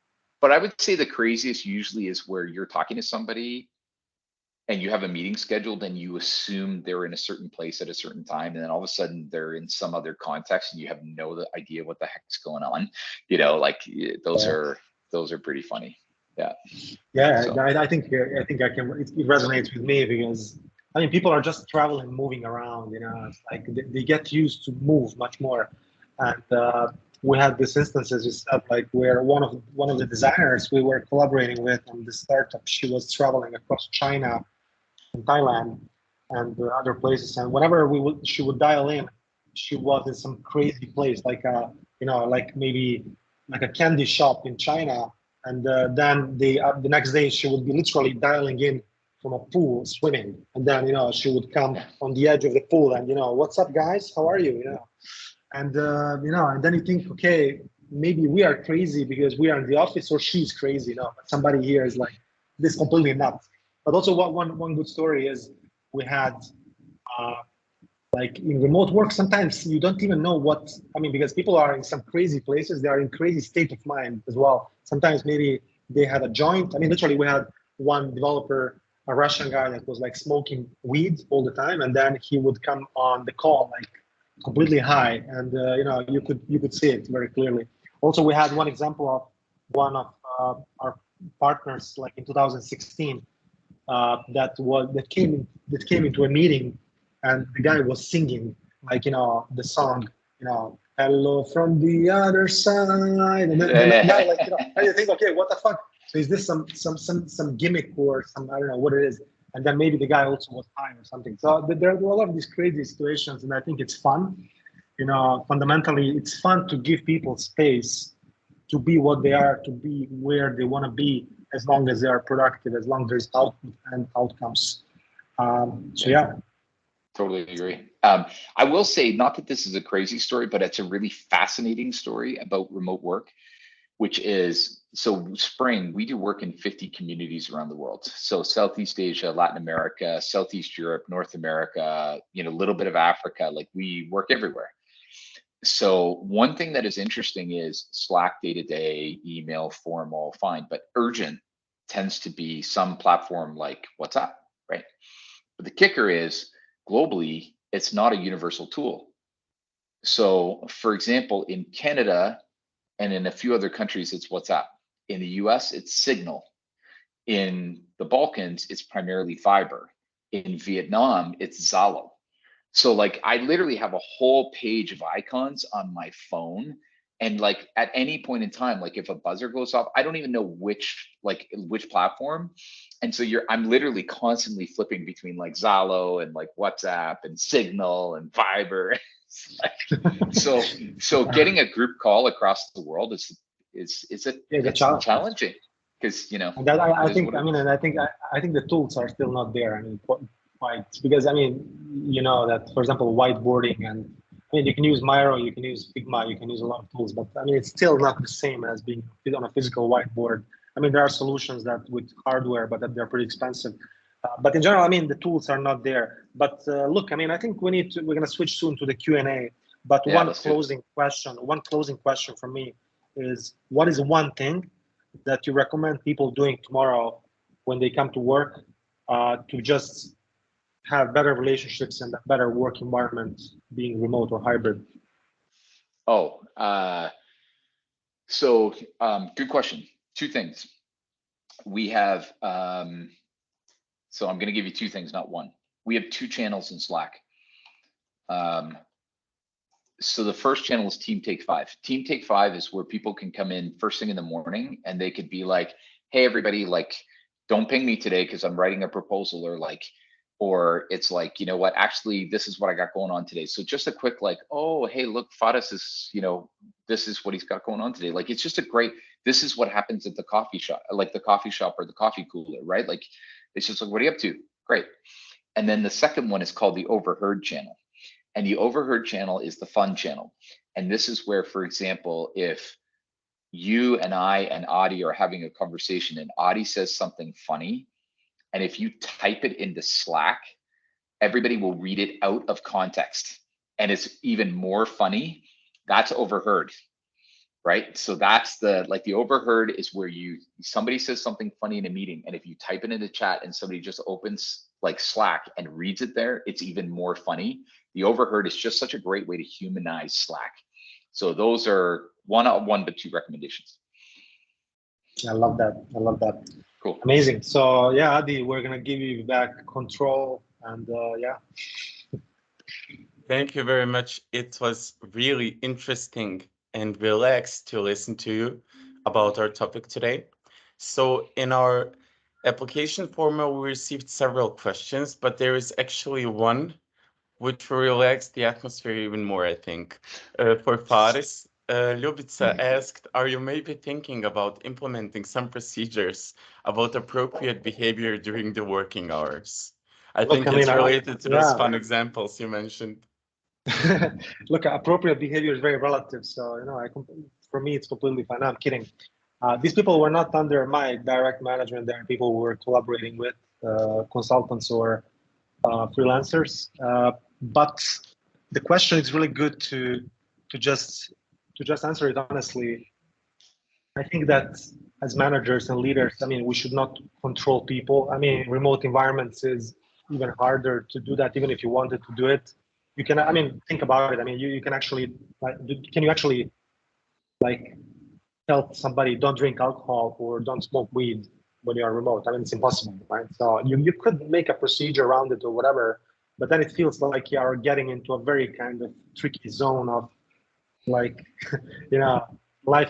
But I would say the craziest usually is where you're talking to somebody and you have a meeting scheduled and you assume they're in a certain place at a certain time, and then all of a sudden they're in some other context and you have no idea what the heck's going on. You know, like those are pretty funny. Yeah. Yeah, So. I think I can. It resonates with me because I mean people are just traveling, moving around. You know, it's like they get used to move much more, and we had this instance, as you said, like where one of the designers we were collaborating with on the startup, she was traveling across China and Thailand and other places, and whenever she would dial in, she was in some crazy place, like you know, like maybe like a candy shop in China, and then the next day she would be literally dialing in from a pool swimming, and then you know she would come on the edge of the pool and you know, what's up guys, how are you, you know, and you know, and then you think, okay, maybe we are crazy because we are in the office, or she's crazy, you know, but somebody here is like this completely nuts. But also one good story is we had uh, like in remote work, sometimes you don't even know what, I mean, because people are in some crazy places, they are in crazy state of mind as well. Sometimes maybe they had a joint. I mean, literally we had one developer, a Russian guy that was like smoking weed all the time. And then he would come on the call like completely high. And, you know, you could see it very clearly. Also, we had one example of one of our partners like in 2016 that came into a meeting, and the guy was singing like you know the song, you know, hello from the other side, and then the guy like you know, and you think, okay, what the fuck? So is this some gimmick or some, I don't know what it is? And then maybe the guy also was high or something. So there are a lot of these crazy situations, and I think it's fun. You know, fundamentally, it's fun to give people space to be what they are, to be where they want to be, as long as they are productive, as long as there's output and outcomes. So yeah. Totally agree. I will say, not that this is a crazy story, but it's a really fascinating story about remote work, which is, so Spring, we do work in 50 communities around the world. So Southeast Asia, Latin America, Southeast Europe, North America, you know, a little bit of Africa, like we work everywhere. So one thing that is interesting is Slack day-to-day, email, formal, fine, but urgent tends to be some platform like WhatsApp, right? But the kicker is globally, it's not a universal tool. So for example, in Canada and in a few other countries, it's WhatsApp. In the US, it's Signal. In the Balkans, it's primarily Viber. In Vietnam, it's Zalo. So like I literally have a whole page of icons on my phone. And like at any point in time, like if a buzzer goes off, I don't even know which platform. And so I'm literally constantly flipping between like Zalo and like WhatsApp and Signal and Viber. So getting a group call across the world is challenging, because you know. And that I think the tools are still not there. I mean, quite, because I mean, you know that, for example, whiteboarding, and I mean you can use Miro, you can use Figma, you can use a lot of tools, but I mean it's still not the same as being on a physical whiteboard. I mean there are solutions that with hardware, but that they're pretty expensive. But in general, I mean the tools are not there. But look, I mean I think we're gonna switch soon to the Q&A. But Yeah, one closing question from me is, what is one thing that you recommend people doing tomorrow when they come to work to just have better relationships and a better work environment, being remote or hybrid? So good question. Two things. We have, so I'm going to give you two things, not one. We have two channels in Slack. So the first channel is Team Take 5. Team Take 5 is where people can come in first thing in the morning and they could be like, hey, everybody, like, don't ping me today because I'm writing a proposal, or it's like, you know what, actually, this is what I got going on today. So just a quick like, oh, hey, look, Faris is, you know, this is what he's got going on today. Like, it's just a great, this is what happens at the coffee shop, like the coffee shop or the coffee cooler, right? Like, it's just like, what are you up to? Great. And then the second one is called the overheard channel. And the overheard channel is the fun channel. And this is where, for example, if you and I and Adi are having a conversation and Adi says something funny, and if you type it into Slack, everybody will read it out of context. And it's even more funny. That's overheard, right? So that's the overheard is where somebody says something funny in a meeting, and if you type it in the chat and somebody just opens like Slack and reads it there, it's even more funny. The overheard is just such a great way to humanize Slack. So those are one but two recommendations. I love that. I love that. Cool. Amazing. So yeah, Adi, we're gonna give you back control, and yeah. Thank you very much. It was really interesting and relaxed to listen to you about our topic today. So in our application format, we received several questions, but there is actually one which will relax the atmosphere even more, I think. For Faris, Ljubica asked, are you maybe thinking about implementing some procedures about appropriate behavior during the working hours? I think it's related to those fun examples you mentioned. Look, appropriate behavior is very relative. So, for me, it's completely fine. No, I'm kidding. These people were not under my direct management. They are people who were collaborating with consultants or freelancers. But the question is really good to just answer it honestly. I think that as managers and leaders, we should not control people. Remote environments is even harder to do that, even if you wanted to do it. You can, think about it. You can actually, can you actually tell somebody don't drink alcohol or don't smoke weed when you are remote? It's impossible, right? So you could make a procedure around it or whatever, but then it feels like you are getting into a very kind of tricky zone of life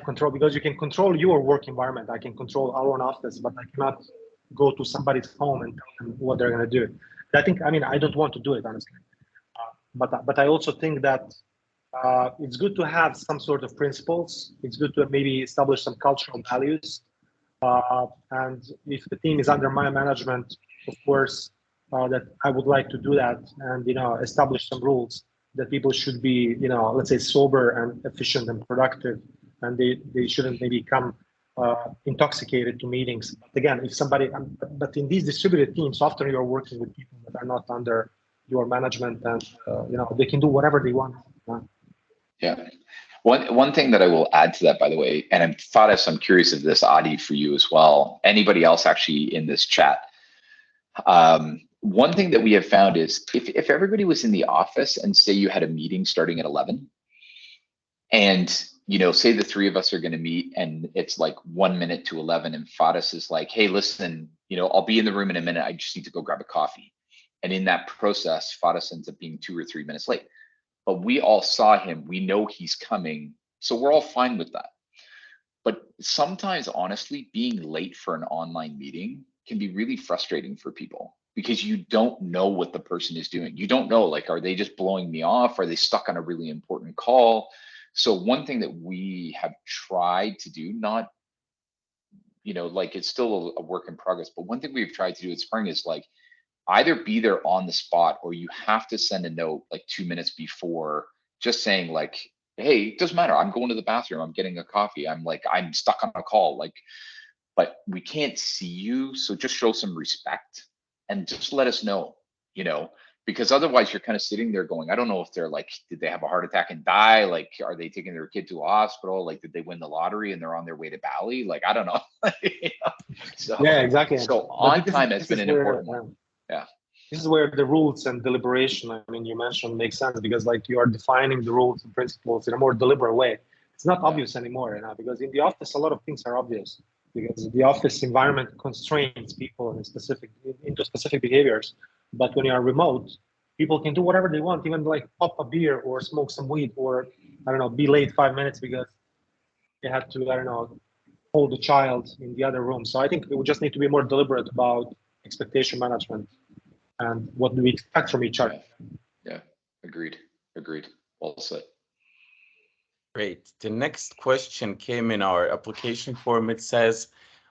control, because you can control your work environment. I can control our own office, but I cannot go to somebody's home and tell them what they're going to do. I think, I don't want to do it, honestly. But I also think that it's good to have some sort of principles. It's good to maybe establish some cultural values. And if the team is under my management, of course, that I would like to do that and, establish some rules that people should be, let's say sober and efficient and productive, and they shouldn't maybe come intoxicated to meetings. But again, if somebody, but in these distributed teams, often you're working with people that are not under your management, and they can do whatever they want. Yeah. One thing that I will add to that, by the way, and Faris, I'm curious of this, Adi, for you as well. Anybody else actually in this chat? One thing that we have found is if everybody was in the office and say you had a meeting starting at 11, and say the three of us are going to meet and it's like 1 minute to 11, and Faris is like, hey, listen, I'll be in the room in a minute. I just need to go grab a coffee. And in that process, Faris ends up being 2 or 3 minutes late. But we all saw him. We know he's coming. So we're all fine with that. But sometimes, honestly, being late for an online meeting can be really frustrating for people, because you don't know what the person is doing. You don't know, are they just blowing me off? Are they stuck on a really important call? So one thing that we have tried to do, not, it's still a work in progress, but one thing we've tried to do at Spring is either be there on the spot, or you have to send a note 2 minutes before, just saying hey, it doesn't matter, I'm going to the bathroom, I'm getting a coffee, I'm stuck on a call, but we can't see you, so just show some respect and just let us know, because otherwise you're kind of sitting there going, I don't know if they're did they have a heart attack and die? Are they taking their kid to a hospital? Did they win the lottery and they're on their way to Bali? I don't know. So yeah, exactly. So on time has been an important one. Yeah. This is where the rules and deliberation, you mentioned, makes sense, because you are defining the rules and principles in a more deliberate way. It's not obvious anymore, because in the office, a lot of things are obvious, because the office environment constrains people into specific behaviors. But when you are remote, people can do whatever they want, even pop a beer or smoke some weed, or be late 5 minutes because they had to, hold the child in the other room. So I think we just need to be more deliberate about expectation management and what do we expect from each other. Yeah. Agreed. Well said. Great. The next question came in our application form. It says,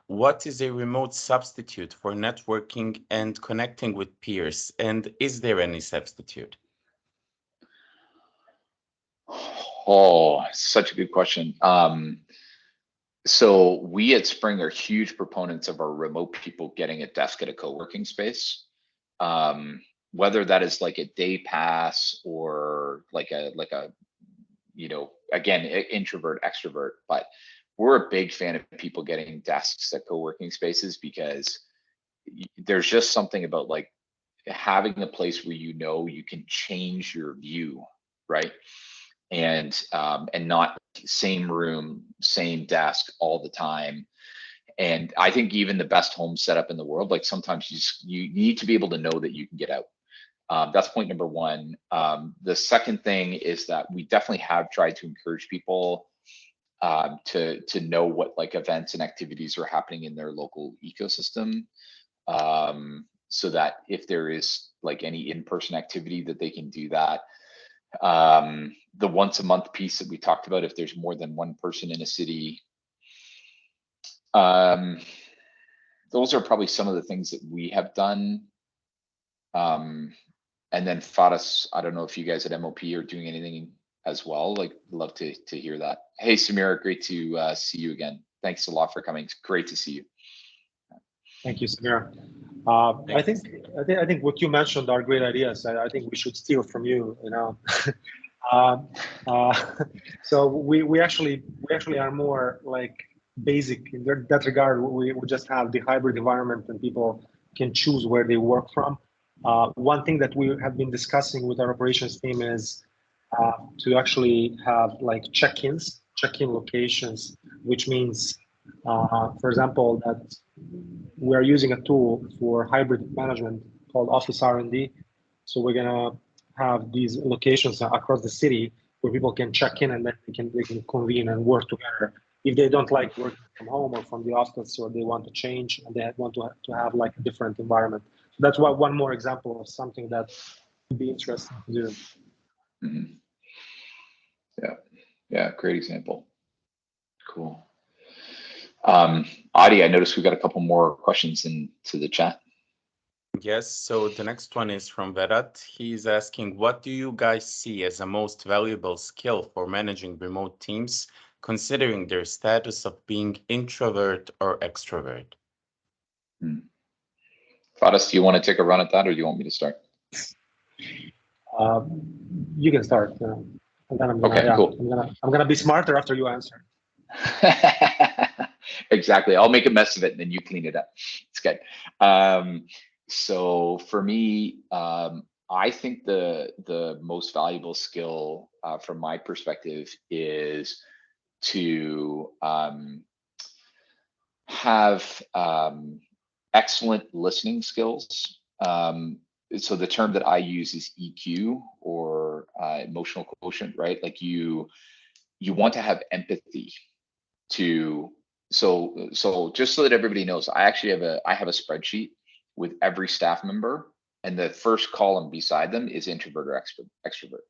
what is a remote substitute for networking and connecting with peers? And is there any substitute? Oh, such a good question. So we at Spring are huge proponents of our remote people getting a desk at a co-working space. Whether that is a day pass or a you know, again, introvert, extrovert, but we're a big fan of people getting desks at co-working spaces, because there's just something about like having a place where, you know, you can change your view, right? And not same room, same desk all the time. And I think even the best home setup in the world, like sometimes you need to be able to know that you can get out. That's point number one. The second thing is that we definitely have tried to encourage people to know what like events and activities are happening in their local ecosystem, so that if there is like any in-person activity, that they can do that. The once a month piece that we talked about, if there's more than one person in a city, those are probably some of the things that we have done. And then Faris, I don't know if you guys at MoP are doing anything as well. Like, love to hear that. Hey, Samira, great to see you again. Thanks a lot for coming. It's great to see you. Thank you, Samira. I think what you mentioned are great ideas. I think we should steal from you. You know, so we actually are more like basic in that regard. We just have the hybrid environment, and people can choose where they work from. One thing that we have been discussing with our operations team is to actually have like check-in locations, which means, for example, that we are using a tool for hybrid management called Office R&D. So we're gonna have these locations across the city where people can check in, and then they can convene and work together. If they don't like working from home or from the office, or they want to change and they want to have like a different environment. So that's why one more example of something that would be interesting to do. Mm-hmm. Yeah, great example. Cool. Adi, I noticed we got a couple more questions into the chat. Yes, so the next one is from Vedat. He's asking, what do you guys see as the most valuable skill for managing remote teams, considering their status of being introvert or extrovert? Faris, do you want to take a run at that, or do you want me to start? You can start. And then cool. I'm gonna be smarter after you answer. Exactly. I'll make a mess of it and then you clean it up. It's good. So for me, I think the most valuable skill from my perspective is to have excellent listening skills. So the term that I use is EQ, or emotional quotient, right? Like you want to have empathy to, so just so that everybody knows, I actually have a spreadsheet with every staff member, and the first column beside them is introvert or extrovert.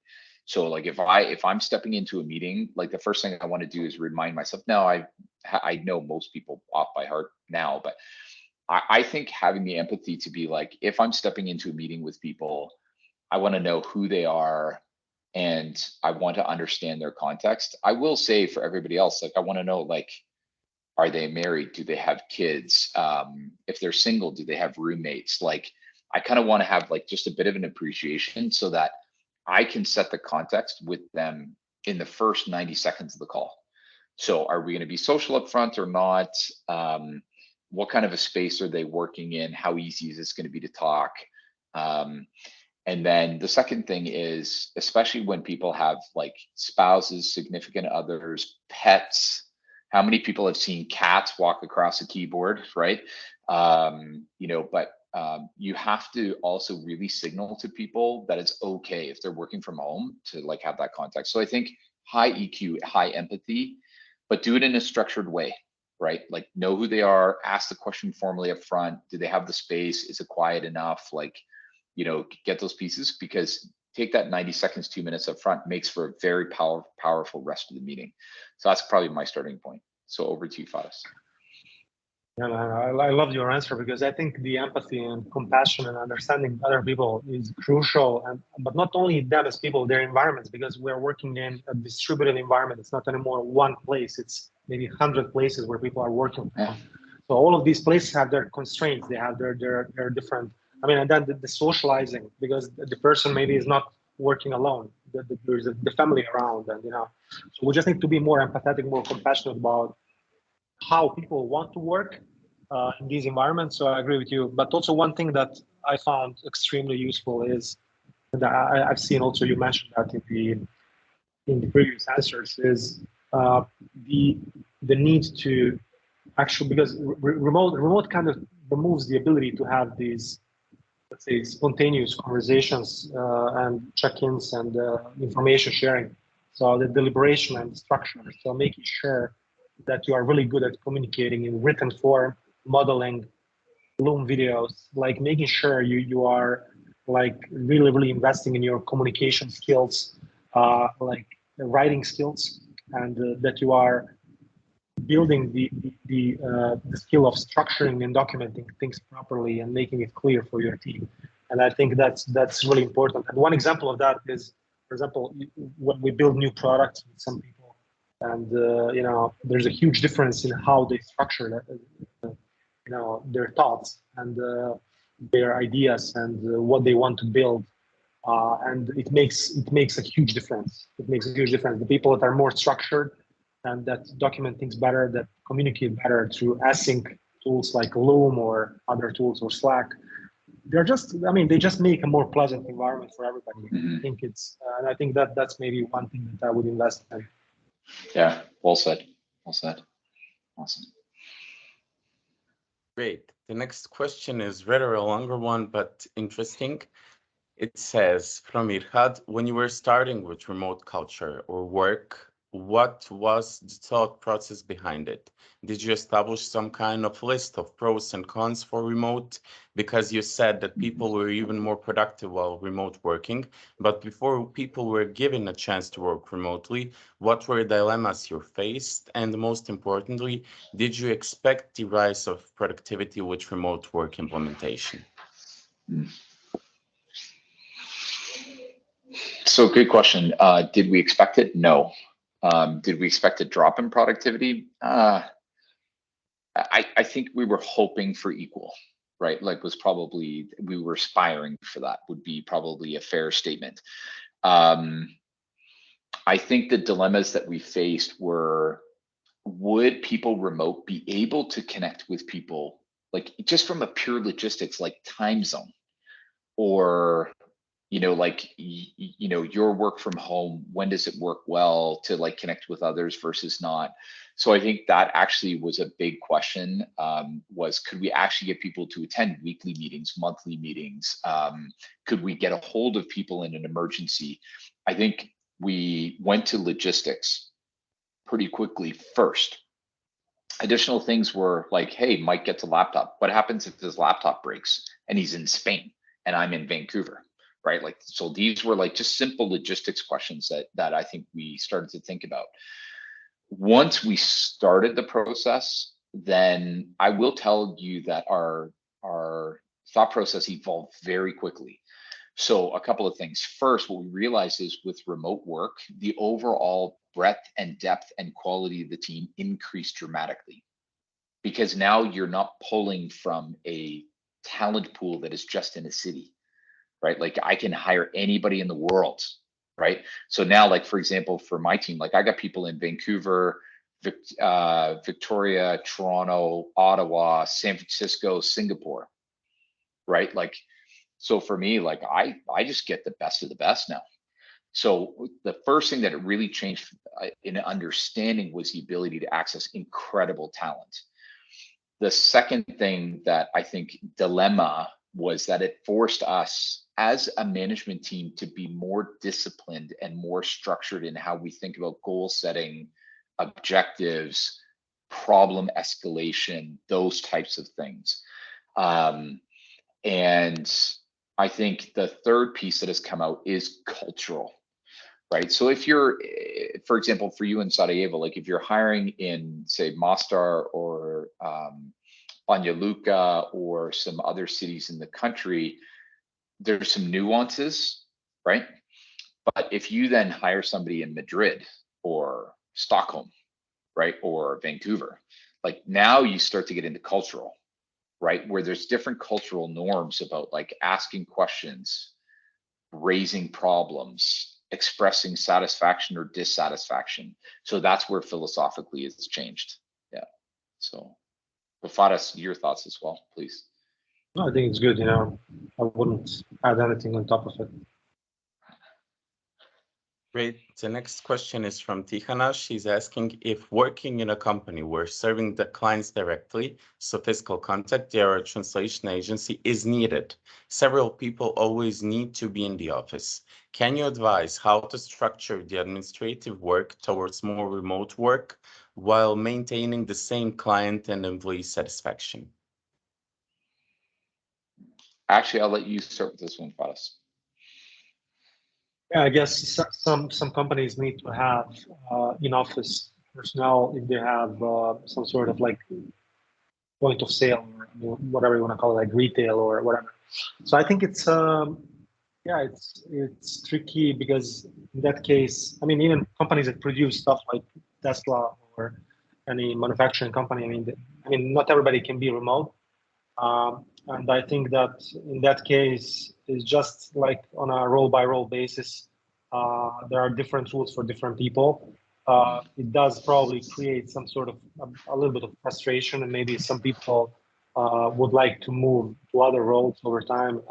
So like if I'm stepping into a meeting, like the first thing I want to do is remind myself. Now I know most people off by heart now, but I think having the empathy to be like, if I'm stepping into a meeting with people, I want to know who they are, and I want to understand their context. I will say for everybody else, like I want to know, like, are they married? Do they have kids? If they're single, do they have roommates? Like, I kind of want to have like just a bit of an appreciation so that I can set the context with them in the first 90 seconds of the call. So are we going to be social up front or not? What kind of a space are they working in? How easy is this going to be to talk? And then the second thing is, especially when people have like spouses, significant others, pets, how many people have seen cats walk across a keyboard, right? You know, but you have to also really signal to people that it's okay if they're working from home to like have that context. So I think high EQ, high empathy, but do it in a structured way, right? Like know who they are, ask the question formally up front. Do they have the space? Is it quiet enough? Like, you know, get those pieces, because take that 90 seconds, 2 minutes up front makes for a very powerful rest of the meeting. So that's probably my starting point. So over to you, Faris. Yeah, I love your answer, because I think the empathy and compassion and understanding other people is crucial, but not only them as people, their environments, because we're working in a distributed environment. It's not anymore one place, it's maybe 100 places where people are working from. So all of these places have their constraints, they have their different, I mean, and then the socializing, because the person maybe is not working alone. there's the family around, and so we just need to be more empathetic, more compassionate about how people want to work in these environments. So I agree with you. But also one thing that I found extremely useful is that I've seen also, you mentioned that in the previous answers, is the need to actually, because remote kind of removes the ability to have these, let's say, spontaneous conversations and check-ins and information sharing. So the deliberation and structure. So making sure that you are really good at communicating in written form, modeling, Loom videos, like making sure you are like really investing in your communication skills, like writing skills, and that you are building the skill of structuring and documenting things properly and making it clear for your team. And I think that's really important. And one example of that is, for example, when we build new products with some people, and there's a huge difference in how they structure that, their thoughts and their ideas and what they want to build. And it makes a huge difference. It makes a huge difference. The people that are more structured and that document things better, that communicate better through async tools like Loom or other tools or Slack, they just make a more pleasant environment for everybody. Mm-hmm. I think and I think that's maybe one thing that I would invest in. Yeah, well said. Well said. Awesome. Great. The next question is rather a longer one, but interesting. It says from Irhad, when you were starting with remote culture or work, what was the thought process behind it? Did you establish some kind of list of pros and cons for remote? Because you said that people were even more productive while remote working, but before people were given a chance to work remotely, what were dilemmas you faced? And most importantly, did you expect the rise of productivity with remote work implementation? So good question. Did we expect it? No. Did we expect a drop in productivity? I think we were hoping for equal, right? Like we were aspiring for that, would be probably a fair statement. I think the dilemmas that we faced were, would people remote be able to connect with people, like just from a pure logistics, like time zone, or like your work from home, when does it work well to like connect with others versus not? So I think that actually was a big question, was could we actually get people to attend weekly meetings, monthly meetings? Could we get a hold of people in an emergency? I think we went to logistics pretty quickly first. Additional things were like, hey, Mike gets a laptop. What happens if his laptop breaks and he's in Spain and I'm in Vancouver, right? Like, so these were like just simple logistics questions that I think we started to think about. Once we started the process, then I will tell you that our thought process evolved very quickly. So a couple of things. First, what we realized is with remote work, the overall breadth and depth and quality of the team increased dramatically, because now you're not pulling from a talent pool that is just in a city, right? Like I can hire anybody in the world, right? So now, like, for example, for my team, like I got people in Vancouver, Victoria, Toronto, Ottawa, San Francisco, Singapore, right? Like, so for me, like I just get the best of the best now. So the first thing that it really changed in understanding was the ability to access incredible talent. The second thing that I think dilemma was that it forced us as a management team to be more disciplined and more structured in how we think about goal setting, objectives, problem escalation, those types of things. And I think the third piece that has come out is cultural, right? So if you're, for example, for you in Sarajevo, like if you're hiring in, say, Mostar or Banja Luka or some other cities in the country, there's some nuances, right? But if you then hire somebody in Madrid or Stockholm, right, or Vancouver, like now you start to get into cultural, right, where there's different cultural norms about like asking questions, raising problems, expressing satisfaction or dissatisfaction. So that's where philosophically it's changed. Yeah. So, but Faris, your thoughts as well, please. No, I think it's good. I wouldn't add anything on top of it. Great. The next question is from Tihana. She's asking if working in a company where serving the clients directly, so physical contact, there or a translation agency is needed. Several people always need to be in the office. Can you advise how to structure the administrative work towards more remote work while maintaining the same client and employee satisfaction? Actually, I'll let you start with this one, Faris. Yeah, I guess some companies need to have in-office personnel if they have some sort of like point of sale or whatever you want to call it, like retail or whatever. So I think it's it's tricky because in that case, I mean, even companies that produce stuff like Tesla or any manufacturing company, I mean, not everybody can be remote. And I think that in that case, it's just like on a role-by-role basis. There are different rules for different people. It does probably create some sort of a little bit of frustration, and maybe some people would like to move to other roles over time.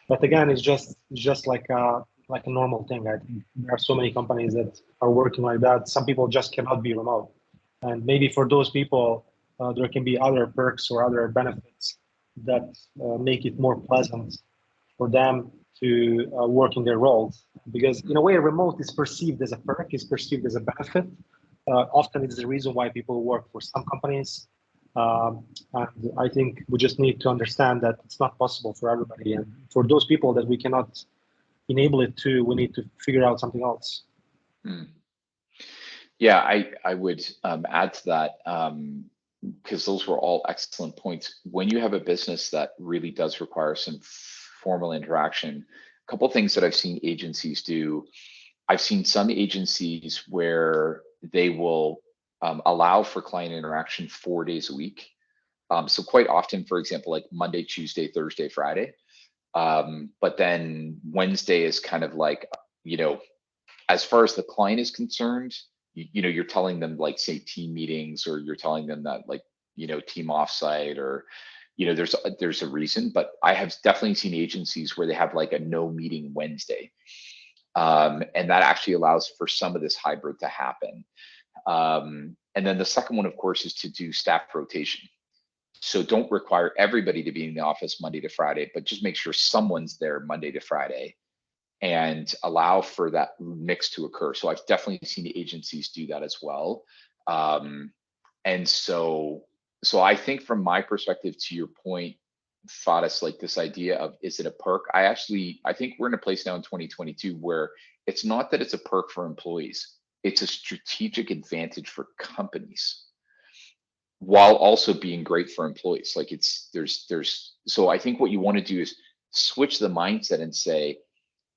But again, it's just like a normal thing. I think there are so many companies that are working like that. Some people just cannot be remote, and maybe for those people, there can be other perks or other benefits that make it more pleasant for them to work in their roles. Because in a way, remote is perceived as a perk, is perceived as a benefit. Often it's the reason why people work for some companies. And I think we just need to understand that it's not possible for everybody. And for those people that we cannot enable it to, we need to figure out something else. Yeah, I would add to that, because those were all excellent points. When you have a business that really does require some formal interaction, a couple of things that I've seen agencies do. I've seen some agencies where they will allow for client interaction 4 days a week. So quite often, for example, like Monday, Tuesday, Thursday, Friday. But then Wednesday is kind of like, as far as the client is concerned, you're telling them like, say, team meetings, or you're telling them that like, team offsite, or, there's a reason. But I have definitely seen agencies where they have like a no meeting Wednesday. And that actually allows for some of this hybrid to happen. And then the second one, of course, is to do staff rotation. So don't require everybody to be in the office Monday to Friday, but just make sure someone's there Monday to Friday, and allow for that mix to occur. So I've definitely seen agencies do that as well. And so I think from my perspective, to your point, Faris, like this idea of, is it a perk? I think we're in a place now in 2022 where it's not that it's a perk for employees, it's a strategic advantage for companies, while also being great for employees. Like so I think what you want to do is switch the mindset and say,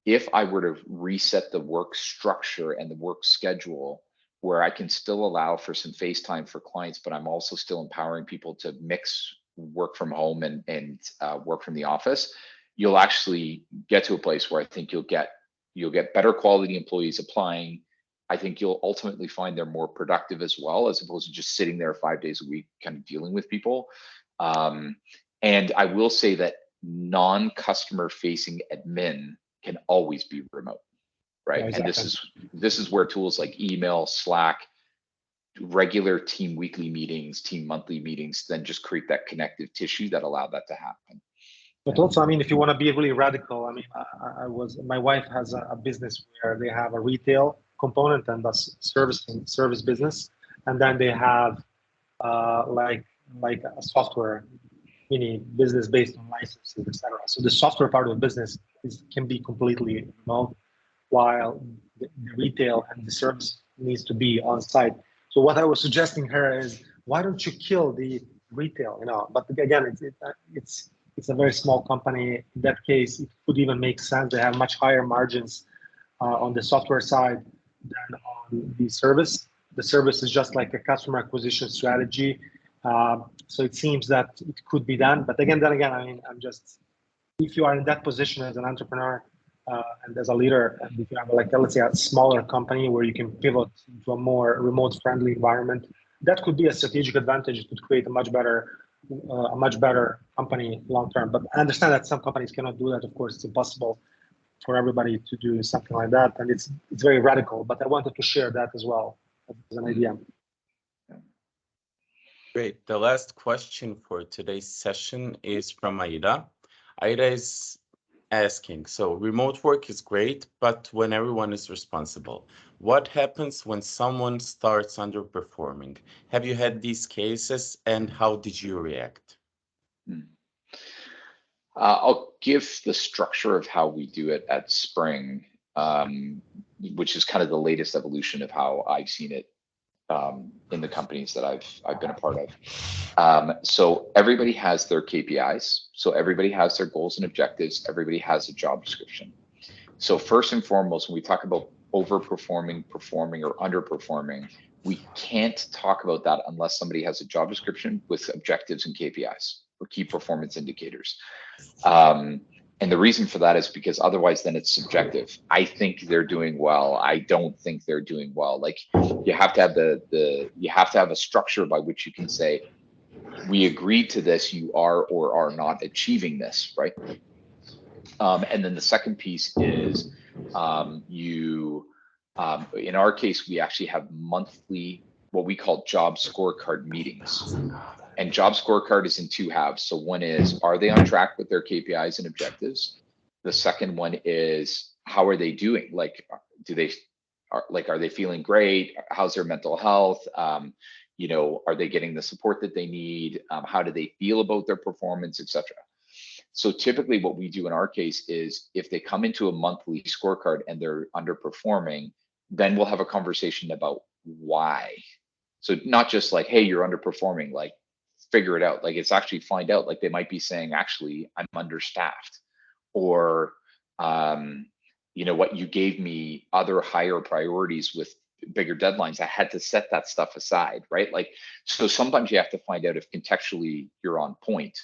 if I were to reset the work structure and the work schedule where I can still allow for some face time for clients, but I'm also still empowering people to mix work from home and work from the office, you'll actually get to a place where I think you'll get better quality employees applying. I think you'll ultimately find they're more productive as well, as opposed to just sitting there 5 days a week, kind of dealing with people. And I will say that non-customer facing admin can always be remote, right? Yeah, exactly. And this is where tools like email, Slack, regular team weekly meetings, team monthly meetings, then just create that connective tissue that allow that to happen. But also, I mean, if you want to be really radical, I mean, my wife has a business where they have a retail component and a service business, and then they have like a software mini business based on licenses, etc. So the software part of the business can be completely remote, while the retail and the service needs to be on site. So what I was suggesting her is, why don't you kill the retail? But again, it's a very small company. In that case, it could even make sense. They have much higher margins on the software side than on the service. The service is just like a customer acquisition strategy. So it seems that it could be done. But then again, I mean, if you are in that position as an entrepreneur, and as a leader, and if you have like, let's say, a smaller company where you can pivot to a more remote friendly environment, that could be a strategic advantage. It could create a much better company long term. But I understand that some companies cannot do that. Of course, it's impossible for everybody to do something like that, and it's very radical. But I wanted to share that as well as an idea. Great. The last question for today's session is from Aida. Aida is asking, so remote work is great, but when everyone is responsible, what happens when someone starts underperforming? Have you had these cases, and how did you react? I'll give the structure of how we do it at Spring, which is kind of the latest evolution of how I've seen it in the companies that I've been a part of. So everybody has their KPIs. So everybody has their goals and objectives. Everybody has a job description. So first and foremost, when we talk about overperforming, performing, or underperforming, we can't talk about that unless somebody has a job description with objectives and KPIs or key performance indicators. And the reason for that is because otherwise then it's subjective. I think they're doing well. I don't think they're doing well. Like you have to have you have to have a structure by which you can say, we agreed to this, you are or are not achieving this, right? And then the second piece is in our case, we actually have monthly, what we call job scorecard meetings. And job scorecard is in two halves. So one is, are they on track with their KPIs and objectives? The second one is, how are they doing? Like, are they feeling great? How's their mental health? Are they getting the support that they need? How do they feel about their performance, etc.? So typically what we do in our case is if they come into a monthly scorecard and they're underperforming, then we'll have a conversation about why. So not just like, hey, you're underperforming, like figure it out. Like it's actually find out, like they might be saying, actually, I'm understaffed, or, what, you gave me other higher priorities with bigger deadlines. I had to set that stuff aside, right? Like, so sometimes you have to find out if contextually you're on point.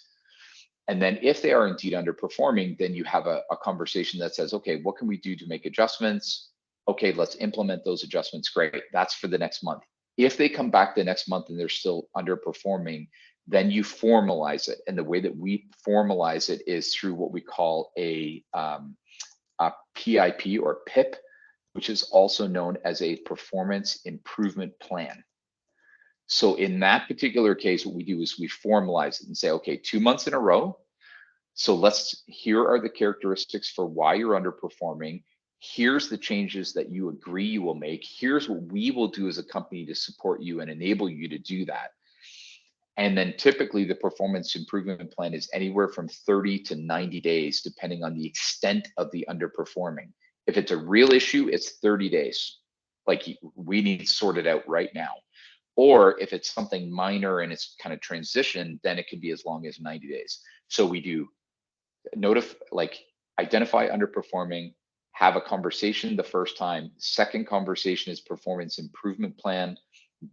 And then if they are indeed underperforming, then you have a conversation that says, okay, what can we do to make adjustments? Okay, let's implement those adjustments. Great, that's for the next month. If they come back the next month and they're still underperforming, then you formalize it. And the way that we formalize it is through what we call a PIP or PIP, which is also known as a performance improvement plan. So in that particular case, what we do is we formalize it and say, okay, 2 months in a row. So here are the characteristics for why you're underperforming. Here's the changes that you agree you will make. Here's what we will do as a company to support you and enable you to do that. And then typically the performance improvement plan is anywhere from 30 to 90 days, depending on the extent of the underperforming. If it's a real issue, it's 30 days. Like we need to sort it out right now. Or if it's something minor and it's kind of transition, then it can be as long as 90 days. So we do identify underperforming, have a conversation the first time. Second conversation is performance improvement plan.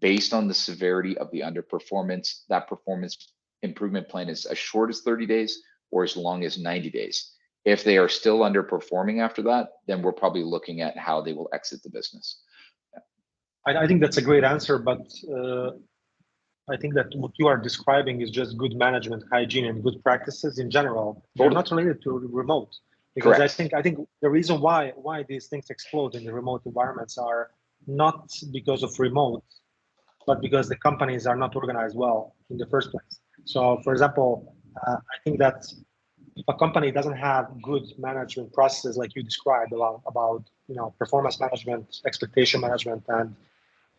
Based on the severity of the underperformance, that performance improvement plan is as short as 30 days or as long as 90 days. If they are still underperforming after that, then we're probably looking at how they will exit the business. I think that's a great answer, but I think that what you are describing is just good management, hygiene, and good practices in general. They're not related to remote, because correct. I think the reason why these things explode in the remote environments are not because of remote, but because the companies are not organized well in the first place. So, for example, I think that if a company doesn't have good management processes like you described about performance management, expectation management, and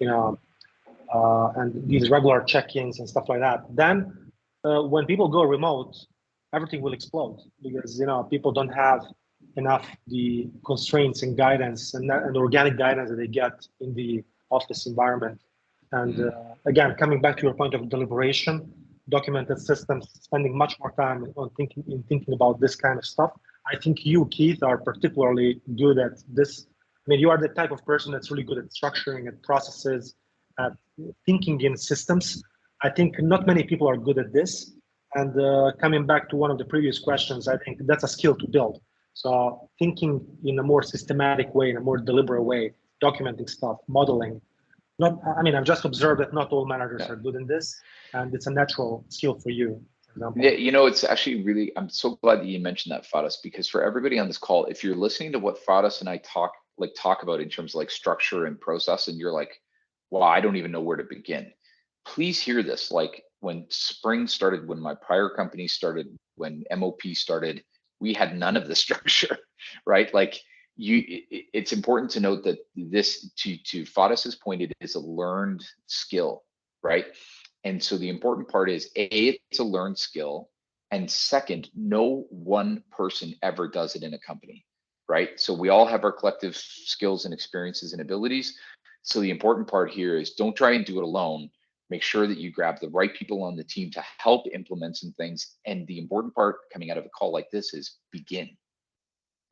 and these regular check-ins and stuff like that, then when people go remote, everything will explode because people don't have enough the constraints and guidance and organic guidance that they get in the office environment. And again, coming back to your point of deliberation, documented systems, spending much more time on thinking about this kind of stuff. I think you, Keith, are particularly good at this. I mean, you are the type of person that's really good at structuring and processes, at thinking in systems. I think not many people are good at this. And coming back to one of the previous questions, I think that's a skill to build. So thinking in a more systematic way, in a more deliberate way, documenting stuff, modeling. I mean, I've just observed that not all managers are good in this, and it's a natural skill for you, for example. Yeah, you know, it's actually really, I'm so glad that you mentioned that, Faris, because for everybody on this call, if you're listening to what Faris and I talk about in terms of like structure and process, and you're like, well, I don't even know where to begin. Please hear this. Like when Spring started, when my prior company started, when MoP started, we had none of the structure, right? Like it's important to note that this, to Faris's point, it is a learned skill, right? And so the important part is it's a learned skill, and second, no one person ever does it in a company, right? So we all have our collective skills and experiences and abilities. So the important part here is don't try and do it alone. Make sure that you grab the right people on the team to help implement some things. And the important part coming out of a call like this is begin,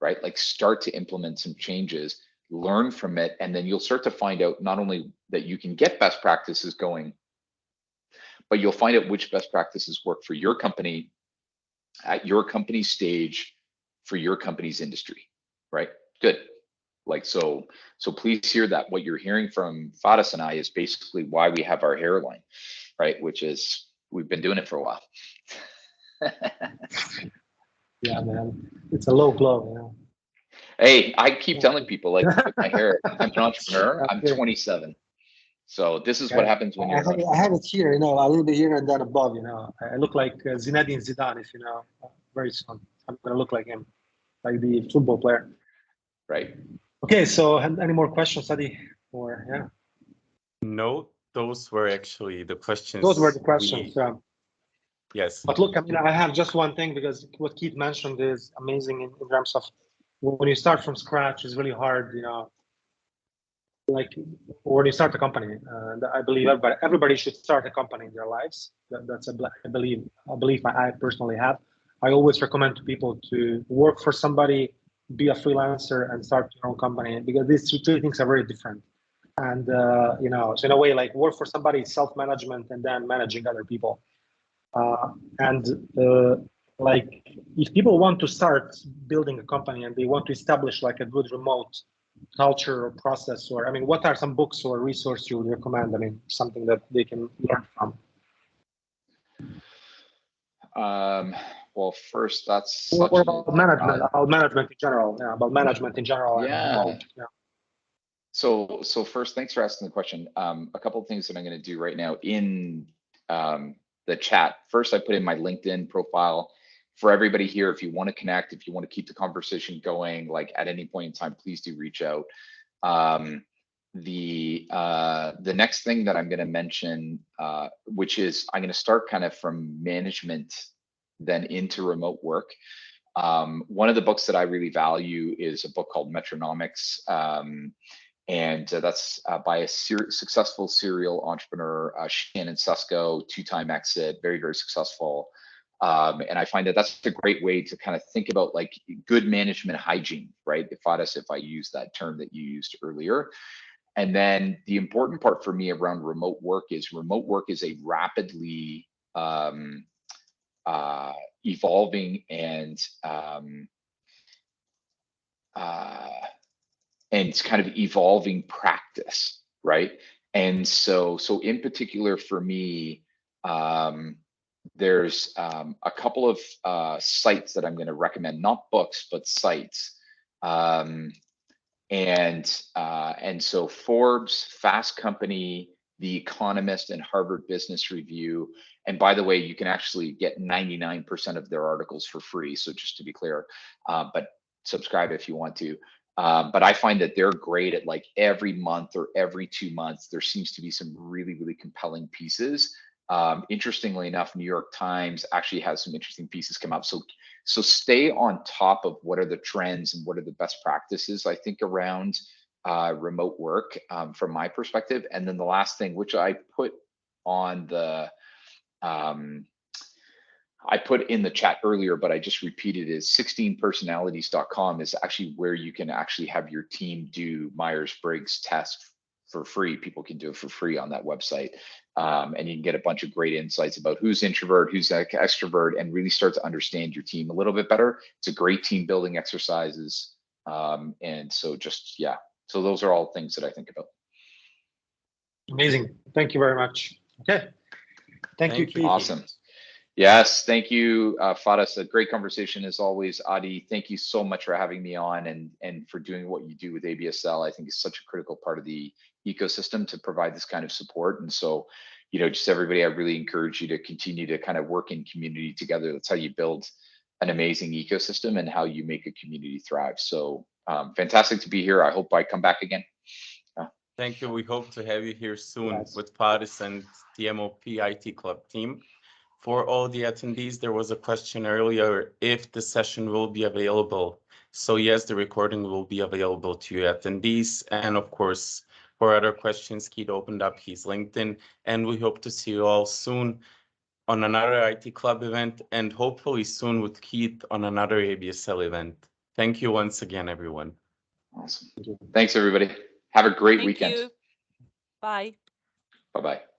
right? Like start to implement some changes, learn from it, and then you'll start to find out not only that you can get best practices going, but you'll find out which best practices work for your company at your company's stage for your company's industry, right? Good. Like, so please hear that what you're hearing from Faris and I is basically why we have our hairline, right? Which is, we've been doing it for a while. Yeah, man, it's a low blow, you know. Hey, I keep telling people, like, look at my hair. I'm an entrepreneur. I'm 27. So this is what happens when you're. I have it here, you know, a little bit here and then above, you know. I look like Zinedine Zidane, if you know. Very soon, I'm gonna look like him, like the football player. Right. Okay, so any more questions, Adi? Or yeah. No, those were actually the questions. Those were the questions. Yeah. Yes. But look, I mean, I have just one thing, because what Keith mentioned is amazing in terms of when you start from scratch, it's really hard, you know. Like when you start a company, I believe everybody should start a company in their lives. That's a belief I personally have. I always recommend to people to work for somebody, be a freelancer, and start your own company, because these two things are very different. And you know, so in a way, like work for somebody, self-management, and then managing other people. Like if people want to start building a company and they want to establish like a good remote culture or process, or I mean, what are some books or resources you would recommend? I mean, something that they can learn from. Well, first, that's or about management, in general. Yeah, about management in general. Yeah. And, yeah. So first, thanks for asking the question. A couple of things that I'm going to do right now in the chat. First, I put in my LinkedIn profile for everybody here. If you want to connect, if you want to keep the conversation going, like at any point in time, please do reach out. The next thing that I'm going to mention, which is I'm going to start kind of from management, then into remote work. One of the books that I really value is a book called Metronomics. And that's by a successful serial entrepreneur, Shannon Susko, 2-time exit, very, very successful. And I find that that's a great way to kind of think about like good management hygiene, right? If I use that term that you used earlier. And then the important part for me around remote work is a rapidly evolving and it's kind of evolving practice, right? And so in particular for me, there's a couple of sites that I'm going to recommend, not books, but sites. And so Forbes, Fast Company, The Economist, and Harvard Business Review. And by the way, you can actually get 99% of their articles for free. So just to be clear, but subscribe if you want to. But I find that they're great at like every month or every 2 months, there seems to be some really, really compelling pieces. Interestingly enough, New York Times actually has some interesting pieces come up. So stay on top of what are the trends and what are the best practices, I think, around remote work from my perspective. And then the last thing, which I put on the, I put in the chat earlier, but I just repeated, is 16personalities.com is actually where you can actually have your team do Myers-Briggs test for free. People can do it for free on that website. And you can get a bunch of great insights about who's introvert, who's extrovert, and really start to understand your team a little bit better. It's a great team building exercises. And so just, yeah, so those are all things that I think about. Amazing. Thank you very much. Okay. Thank you, Keith. Awesome. Yes, thank you, Faris. A great conversation as always. Adi, thank you so much for having me on and for doing what you do with ABSL. I think it's such a critical part of the ecosystem to provide this kind of support. And so, you know, just everybody, I really encourage you to continue to kind of work in community together. That's how you build an amazing ecosystem and how you make a community thrive. So fantastic to be here. I hope I come back again. Thank you. We hope to have you here soon with Faris and the MoP IT Club team. For all the attendees, there was a question earlier if the session will be available. So yes, the recording will be available to you attendees. And of course, for other questions, Keith opened up his LinkedIn, and we hope to see you all soon on another IT Club event, and hopefully soon with Keith on another ABSL event. Thank you once again, everyone. Awesome. Thanks, everybody. Have a great weekend. Thank you. Bye. Bye-bye.